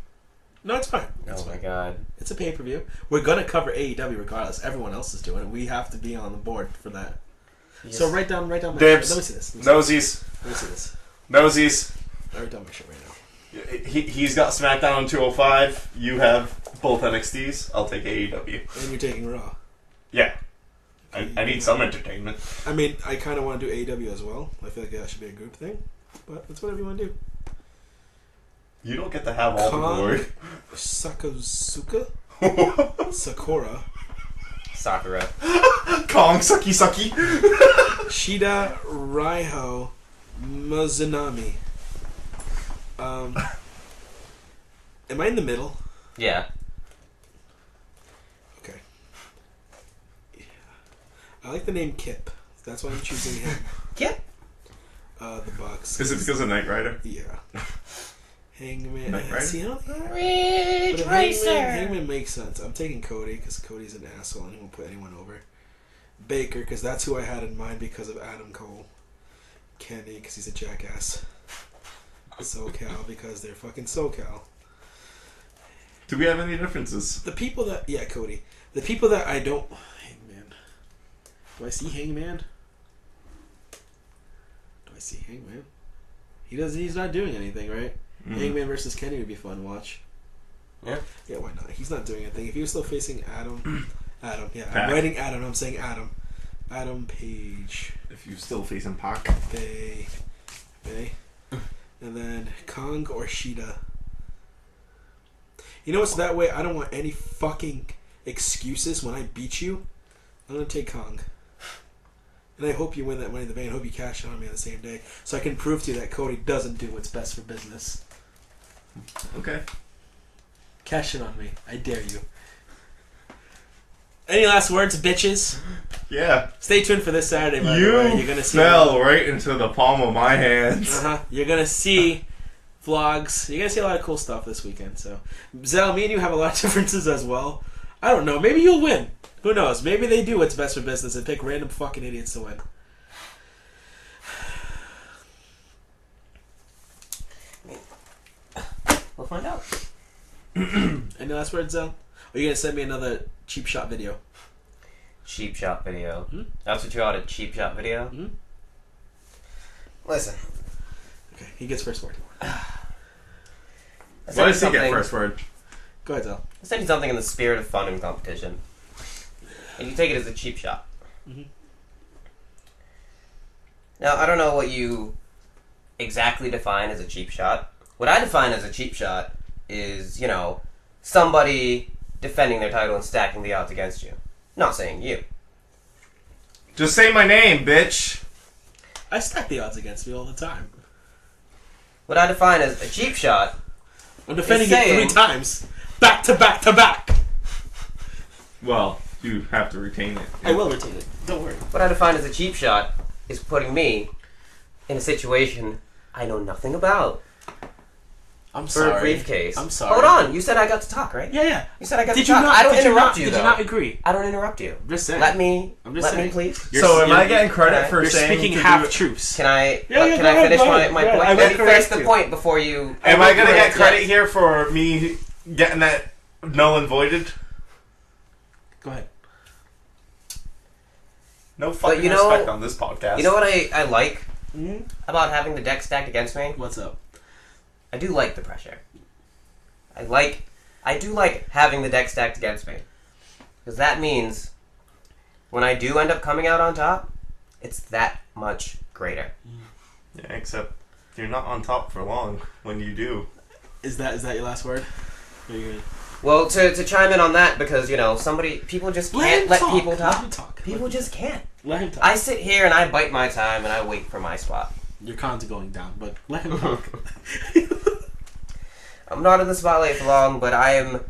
No, it's fine. It's Oh my fine. god. It's a pay-per-view. We're going to cover AEW regardless. Everyone else is doing it. We have to be on the board for that. Yes. So write down my Dibs. Let me see this. Nosies. Let me see this. Nosies. I write down my shit right now. He's got SmackDown on 205. You have both NXTs. I'll take AEW. And you're taking Raw. Yeah. I need some entertainment. I mean, I kind of want to do AEW as well. I feel like that should be a group thing. But that's whatever you want to do. You don't get to have all the glory. Sakazuka? Sakura. Sakura. Kong, sucky, sucky. Shida Raiho Mizunami. Am I in the middle? Yeah. Okay. Yeah. I like the name Kip. That's why I'm choosing him. Yep. The Bucks. Is it because of Knight Rider? Yeah. Hangman. Knight Rider? See, I don't think Ridge Hangman makes sense. I'm taking Cody because Cody's an asshole and he won't put anyone over. Baker because that's who I had in mind because of Adam Cole. Kenny because he's a jackass. SoCal because they're fucking SoCal. Do we have any differences? The people that... Yeah, Cody. The people that I don't... Hangman. Do I see Hangman? Do I see Hangman? He's not doing anything, right? Mm. Hangman versus Kenny would be fun to watch. Yeah. Yeah, why not? He's not doing anything. If he was still facing Adam... yeah. Pac. I'm writing Adam. I'm saying Adam. Adam Page. if you still facing Pac. Bay. And then Kong or Shida. You know what's that way? I don't want any fucking excuses when I beat you. I'm gonna take Kong. And I hope you win that Money in the Bank. I hope you cash it on me on the same day. So I can prove to you that Cody doesn't do what's best for business. Okay. Cash it on me. I dare you. Any last words, bitches? Yeah. Stay tuned for this Saturday, by the way. You're gonna see fell right into the palm of my hands. You're gonna see vlogs. You're gonna see a lot of cool stuff this weekend. So, Zell, me and you have a lot of differences as well. I don't know. Maybe you'll win. Who knows? Maybe they do what's best for business and pick random fucking idiots to win. We'll find out. Any last words, Zell? Or are you gonna send me another cheap shot video? Cheap shot video. Hmm? That's what you called a cheap shot video? Hmm? Listen. Okay, he gets first word. Why does he get first word? Go ahead, Zell. I sent you something in the spirit of fun and competition. And you take it as a cheap shot. Mm-hmm. Now, I don't know what you exactly define as a cheap shot. What I define as a cheap shot is, somebody defending their title and stacking the odds against you. Not saying you. Just say my name, bitch. I stack the odds against me all the time. What I define as a cheap shot... I'm defending it 3 times. Back to back to back. Well, you have to retain it. I will retain it. Don't worry. What I define as a cheap shot is putting me in a situation I know nothing about. I'm For sorry. a briefcase. I'm sorry. Hold on. You said I got to talk, right? Yeah. You said I got Did to you talk. not? I don't did you interrupt not, you, Did though. you not agree? I don't interrupt you. I'm just saying. Let me, I'm just saying. me, please. So am I getting credit Alright. for You're saying speaking to half do it? truths. Can I? Yeah, can go I ahead, finish go my ahead. point? Yeah, I will Let me finish correct the you. point before you. Am I gonna get credit Yes. here for me getting that null and voided? Go ahead. No fucking respect on this podcast. You know what I like Mm-hmm. about having the deck stacked against me? What's up? I do like the pressure. I do like having the deck stacked against me. Because that means when I do end up coming out on top, it's that much greater. Yeah, except you're not on top for long when you do. Is that your last word? Are you gonna... Well, to chime in on that, because, people just can't let people talk. Let him talk. People just can't. Let him talk. I sit here and I bite my time and I wait for my spot. Your cons are going down, but let him talk. I'm not in the spotlight for long, but I am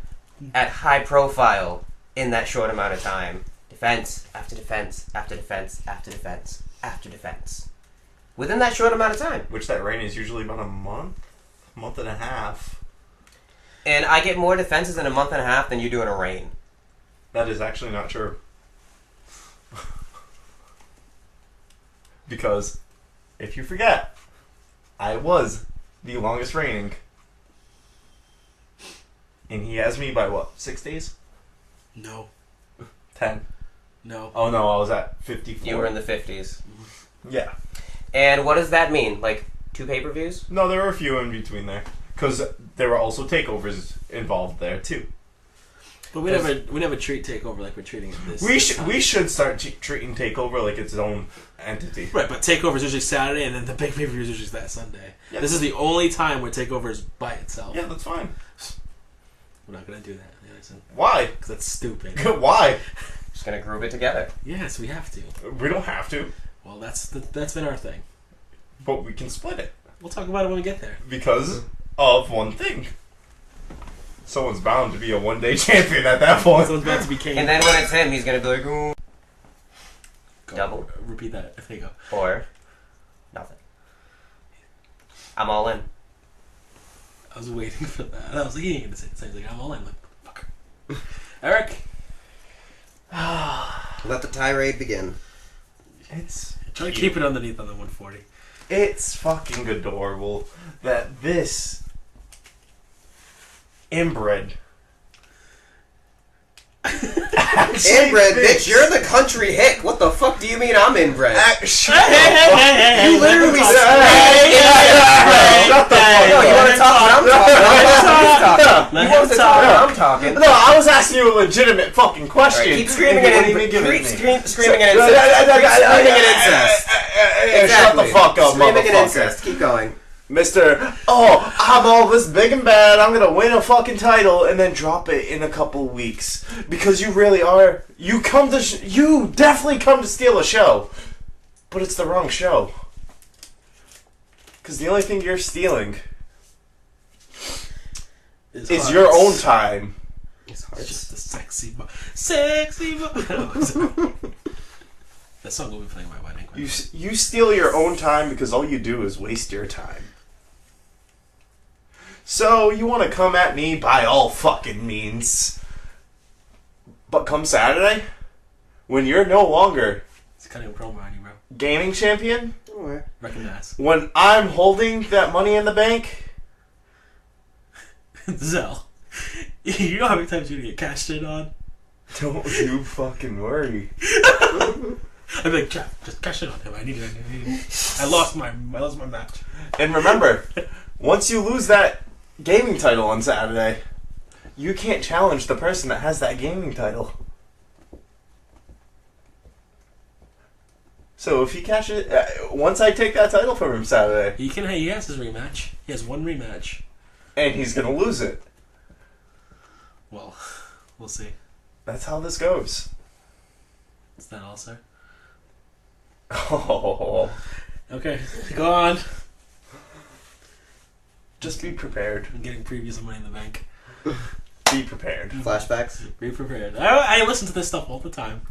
at high profile in that short amount of time. Defense after defense after defense after defense after defense. Within that short amount of time. Which that reign is usually about a month and a half. And I get more defenses in a month and a half than you do in a reign. That is actually not true. Because, if you forget, I was the longest reigning. And he has me by what, 6 days? No. 10. No. Oh no, I was at 54. You were in the 50s. Yeah. And what does that mean? Like 2 pay-per-views? No, there were a few in between there. Because there were also takeovers involved there too. But we never treat Takeover like we're treating it this. We should start treating Takeover like its own entity. Right, but Takeover is usually Saturday, and then the big pay-per-view is usually that Sunday. Yeah. This is the only time where Takeover is by itself. Yeah, that's fine. We're not gonna do that. Why? Because that's stupid. Why? Just gonna group it together. Yes, we have to. We don't have to, Well, that's been our thing. but we can split it We'll talk about it when we get there. because of one thing. Someone's bound to be a one-day champion at that point. Someone's about to be Kane. And then when it's him, he's gonna be like, ooh. Go. Double. Repeat that. There you go. Or nothing. I'm all in. I was waiting for that. I was like, he ain't gonna say it. So he's like, I'm all in. Like, fucker. Eric. Let the tirade begin. It's Try to keep it underneath on the 140. It's fucking adorable that this inbred Inbred, bitch, you're the country hick. What the fuck do you mean I'm inbred? Shut You literally Shut the fuck No, you want to talk when I'm talking. Let You want him to talk. talk when I'm talking. No, I was asking you a legitimate fucking question. Keep screaming and you at wouldn't even give it to me. screaming at incest. Screaming at incest. man, shut the fuck up, Screaming and motherfucker. incest. Keep going. Mr. Oh, I'm all this big and bad. I'm gonna win a fucking title and then drop it in a couple weeks because you really are. You definitely come to steal a show, but it's the wrong show. Because the only thing you're stealing is your own time. It's just a sexy That song will be playing at my wedding. You steal your own time because all you do is waste your time. So, you want to come at me by all fucking means. But come Saturday, when you're no longer It's cutting a promo on you, bro. gaming champion, Recognize. when I'm holding that money in the bank, Zell. You know how many times you get cashed in on? don't you fucking worry. I'd be like, Jeff, just cash it on him. I need it. I lost my match. And remember, once you lose that gaming title on Saturday, you can't challenge the person that has that gaming title. So if he cashes, once I take that title from him Saturday, He has his rematch. He has one rematch. and he's gonna lose it. Well, we'll see. That's how this goes. Is that all, sir? Oh, Okay, go on. just be prepared. I'm getting previews of Money in the Bank. Be prepared. Flashbacks. Be prepared. I listen to this stuff all the time.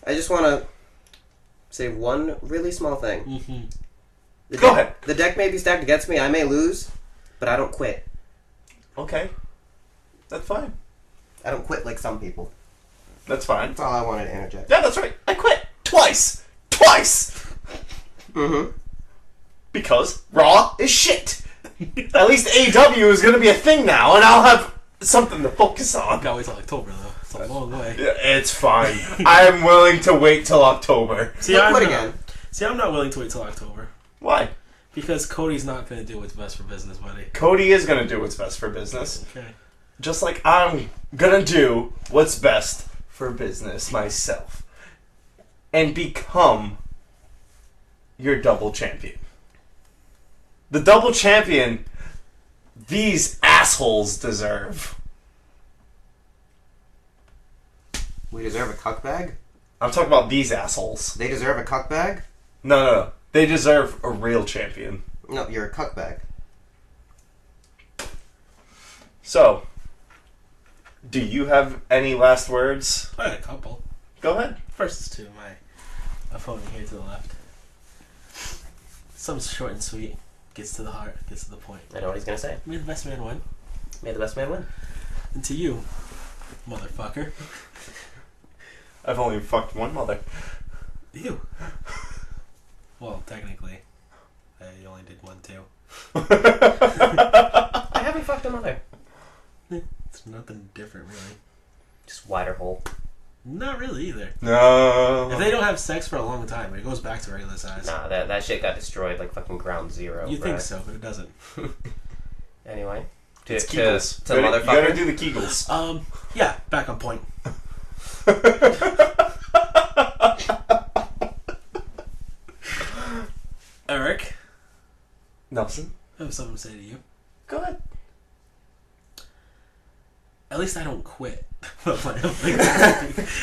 I just want to say one really small thing. Mm-hmm. Go ahead. The deck may be stacked against me. I may lose, but I don't quit. Okay, that's fine. I don't quit like some people. That's fine. That's all I wanted to interject. Yeah, that's right. I quit twice. Mm-hmm. Because Raw is shit. At least AEW is gonna be a thing now, and I'll have something to focus on. Gotta wait till October, though. It's a long way. Yeah, it's fine. I'm willing to wait till October. Don't quit again. I'm not willing to wait till October. Why? Because Cody's not going to do what's best for business, buddy. Cody is gonna do what's best for business. Okay. Just like I'm gonna do what's best for business myself. And become your double champion. The double champion these assholes deserve. We deserve a cuck bag? I'm talking about these assholes. They deserve a cuck bag? No. They deserve a real champion. No, you're a cuck bag. So, do you have any last words? I had a couple. Go ahead. First is to my opponent here to the left. Something short and sweet. Gets to the heart. Gets to the point. I know what he's gonna say. May the best man win. May the best man win. And to you, motherfucker. I've only fucked one mother. You. Well, technically, I only did one too. I haven't fucked a mother. It's nothing different, really. Just wider hole. Not really either. No. If they don't have sex for a long time, it goes back to regular size. Nah, that shit got destroyed like fucking ground zero. You think bruh. so, but it doesn't. Anyway. It's Kegels. To You motherfucker. gotta do the Kegels. Yeah, back on point. Eric, Nelson, I have something to say to you. go ahead. At least I don't quit. I'm not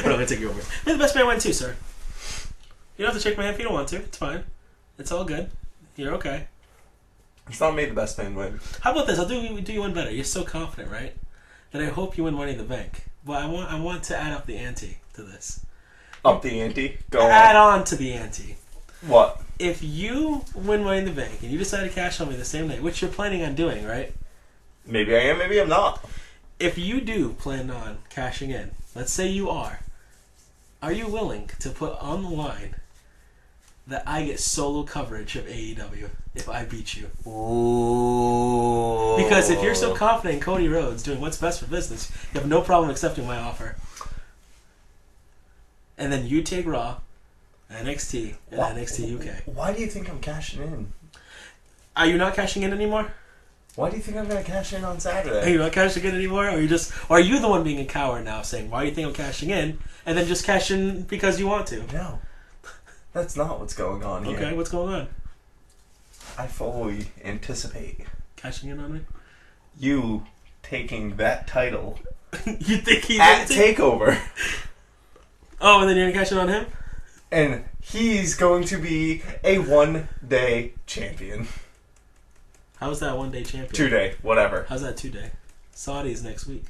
gonna take you over. May the best man win too, sir. You don't have to shake my hand if you don't want to. It's fine. It's all good. You're okay. It's not made the best man win. How about this? I'll do you one better. You're so confident, right? That I hope you win Money in the Bank. But I want to add up the ante to this. Up the ante. Go Add on. on to the ante. What? If you win Money in the Bank and you decide to cash on me the same night, which you're planning on doing, right? Maybe I am, maybe I'm not. If you do plan on cashing in, let's say you are you willing to put on the line that I get solo coverage of AEW if I beat you? Ooh. Because if you're so confident in Cody Rhodes doing what's best for business, you have no problem accepting my offer. And then you take Raw, NXT, and NXT UK. Why do you think I'm cashing in? Are you not cashing in anymore? Why do you think I'm gonna cash in on Are Saturday? you not cashing in anymore? Or are you the one being a coward now saying, why do you think I'm cashing in? And then just cash in because you want to? No. That's not what's going on here. Okay, what's going on? I fully anticipate Cashing in on me? you taking that title You think he's at into- TakeOver, Oh, and then you're gonna cash in on him? and he's going to be a 1-day champion. How's that 1-day champion? 2-day, whatever. How's that 2-day? Saudi's next week.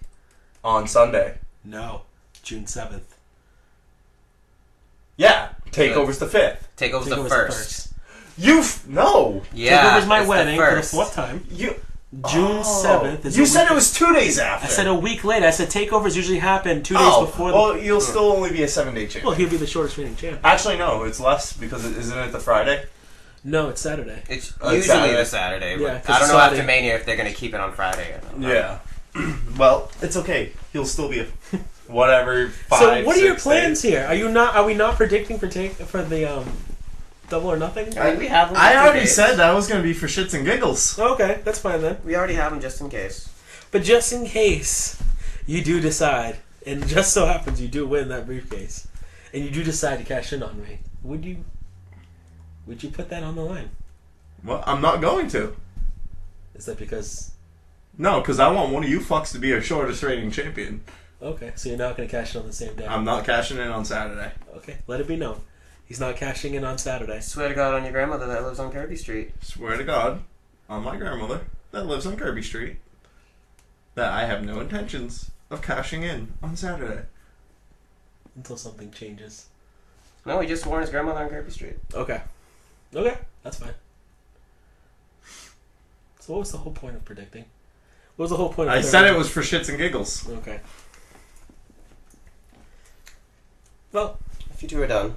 On Sunday. No, June 7th. Yeah, TakeOver's the 5th. Takeover's the Takeover's first. No! Yeah, Takeover's my it's wedding the for the first. 4th time. You... June 7th is You a said week- it was 2 days after. I said a week later. I said takeovers usually happen 2 days before the... well, you'll still only be a 7-day champion. Well, he'll be the shortest reigning champ. Actually, no, it's less because isn't it the Friday? No, it's Saturday. It's It's usually Saturday. the Saturday. Yeah, But 'cause I don't know Saturday- after Mania if they're going to keep it on Friday or not. Yeah. Well, it's okay. He'll still be a whatever. 5, So, what are your 6 plans days. here? Are we not predicting for the Double or Nothing? I mean, we have them I just in already case. said that was going to be for shits and giggles. Okay, that's fine then. We already have them just in case. But just in case you do decide, and just so happens you do win that briefcase, and you do decide to cash in on me, would you put that on the line? Well, I'm not going to. Is that because... No, because I want one of you fucks to be a shortest rating champion. Okay, so you're not going to cash in on the same day. I'm not cashing in on Saturday. Okay, let it be known. He's not cashing in on Saturday. Swear to God on your grandmother that lives on Kirby Street. Swear to God, on my grandmother that lives on Kirby Street, that I have no intentions of cashing in on Saturday. Until something changes. No, he just swore on his grandmother on Kirby Street. Okay. Okay, that's fine. So what was the whole point of predicting? What was the whole point of I said it was for shits and giggles. Okay. Well, If you two are done,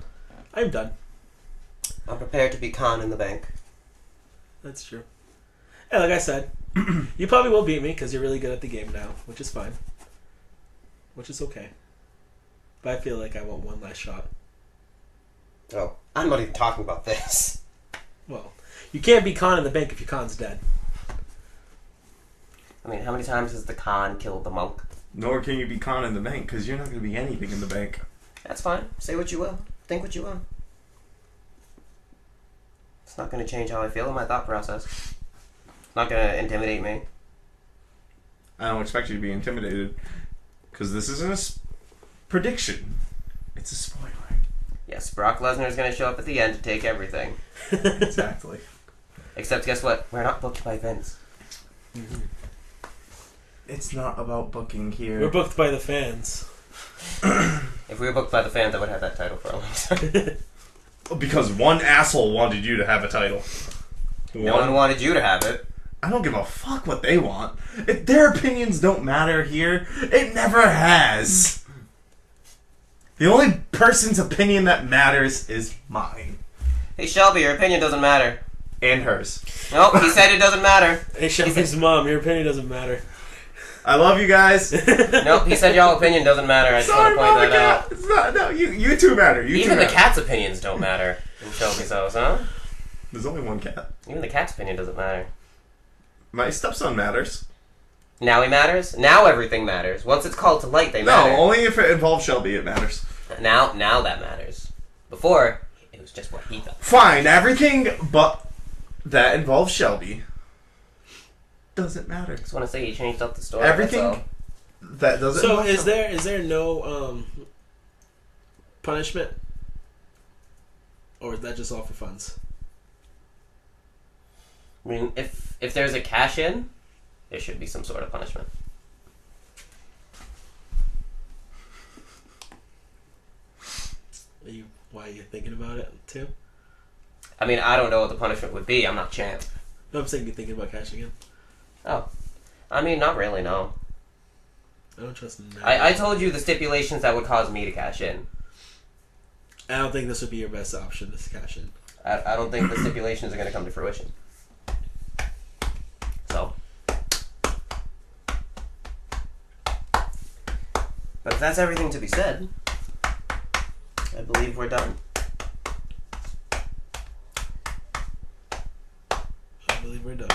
I'm done. I'm prepared to be Khan in the bank. That's true. Yeah, like I said, you probably will beat me because you're really good at the game now, which is fine. Which is okay. But I feel like I want one last shot. Oh, I'm not even talking about this. Well, you can't be Khan in the bank if your Khan's dead. I mean, how many times has the Khan killed the monk? Nor can you be Khan in the bank because you're not going to be anything in the bank. That's fine. Say what you will. Think what you will. It's not going to change how I feel in my thought process. It's not going to intimidate me. I don't expect you to be intimidated because this isn't a prediction. It's a spoiler. Yes, Brock Lesnar is going to show up at the end to take everything. Exactly. Except, guess what? We're not booked by Vince. Mm-hmm. It's not about booking here. We're booked by the fans. If we were booked by the fans, I would have that title for a long time. Because one asshole wanted you to have a title. No one wanted you to have it. I don't give a fuck what they want. If their opinions don't matter here, it never has. The only person's opinion that matters is mine. Hey, Shelby, your opinion doesn't matter. And hers. Nope, he said it doesn't matter. Hey, Shelby's mom, your opinion doesn't matter. I love you guys. Nope, he said y'all opinion doesn't matter. I just Sorry, want to Mama point that Cat. out. It's not, no, you two matter. You Even two the matter. cat's opinions don't matter in Shelby's house, huh? There's only one cat. Even the cat's opinion doesn't matter. My stepson matters. Now he matters? Now everything matters. Once it's called to light, they matter. No, only if it involves Shelby, it matters. Now that matters. Before, it was just what he thought. Fine, everything but that involves Shelby doesn't matter. Just want to say he changed up the story. Everything that's all. that doesn't. So involve is Shelby. there no punishment? Or is that just all for funds? I mean, if there's a cash in, there should be some sort of punishment. Why are you thinking about it too? I mean, I don't know what the punishment would be. I'm not champ. No, I'm saying you're thinking about cashing in. Oh. I mean, not really, no. I don't trust him. I told you the stipulations that would cause me to cash in. I don't think this would be your best option to cash in. I don't think the stipulations are going to come to fruition. So. But if that's everything to be said, I believe we're done. I believe we're done.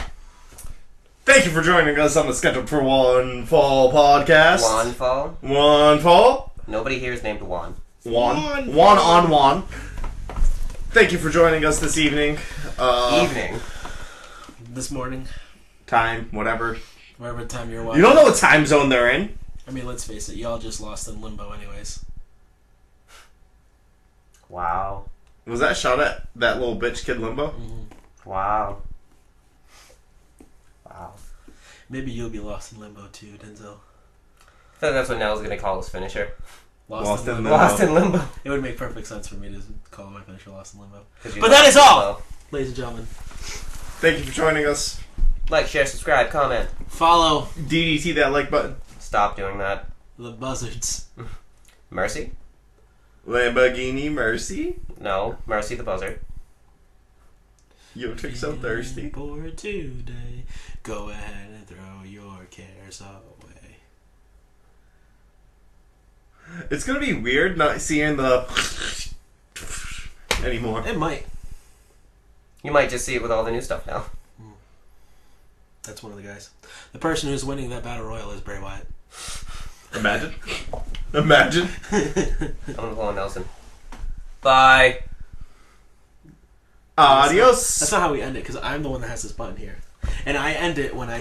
Thank you for joining us on the Scheduled for One Fall podcast. Juan Fall. One fall. Nobody here is named Juan. One on one. Thank you for joining us this evening. Evening. This morning, Time, whatever. whatever time you're watching. You don't know what time zone they're in. I mean, let's face it. Y'all just lost in limbo, anyways. Wow. Was that shot at that little bitch kid Limbo? Mm-hmm. Wow. Wow. Maybe you'll be lost in limbo too, Denzel. I thought that's what Nell's gonna call his finisher. Lost in limbo. Lost in limbo. It would make perfect sense for me to call my finisher Lost in Limbo. But that is all! Ladies and gentlemen. Thank you for joining us. Like, share, subscribe, comment. Follow DDT that like button. Stop doing that. the buzzards. Mercy? Lamborghini Mercy. No, Mercy the buzzard. You took so thirsty. For today, go ahead and throw your cares away. It's gonna be weird not seeing the anymore. It might. You might just see it with all the new stuff now. That's one of the guys. The person who's winning that battle royal is Bray Wyatt. Imagine. Imagine. I'm gonna call Nelson. Bye. Adios. That's not how we end it, because I'm the one that has this button here. And I end it when I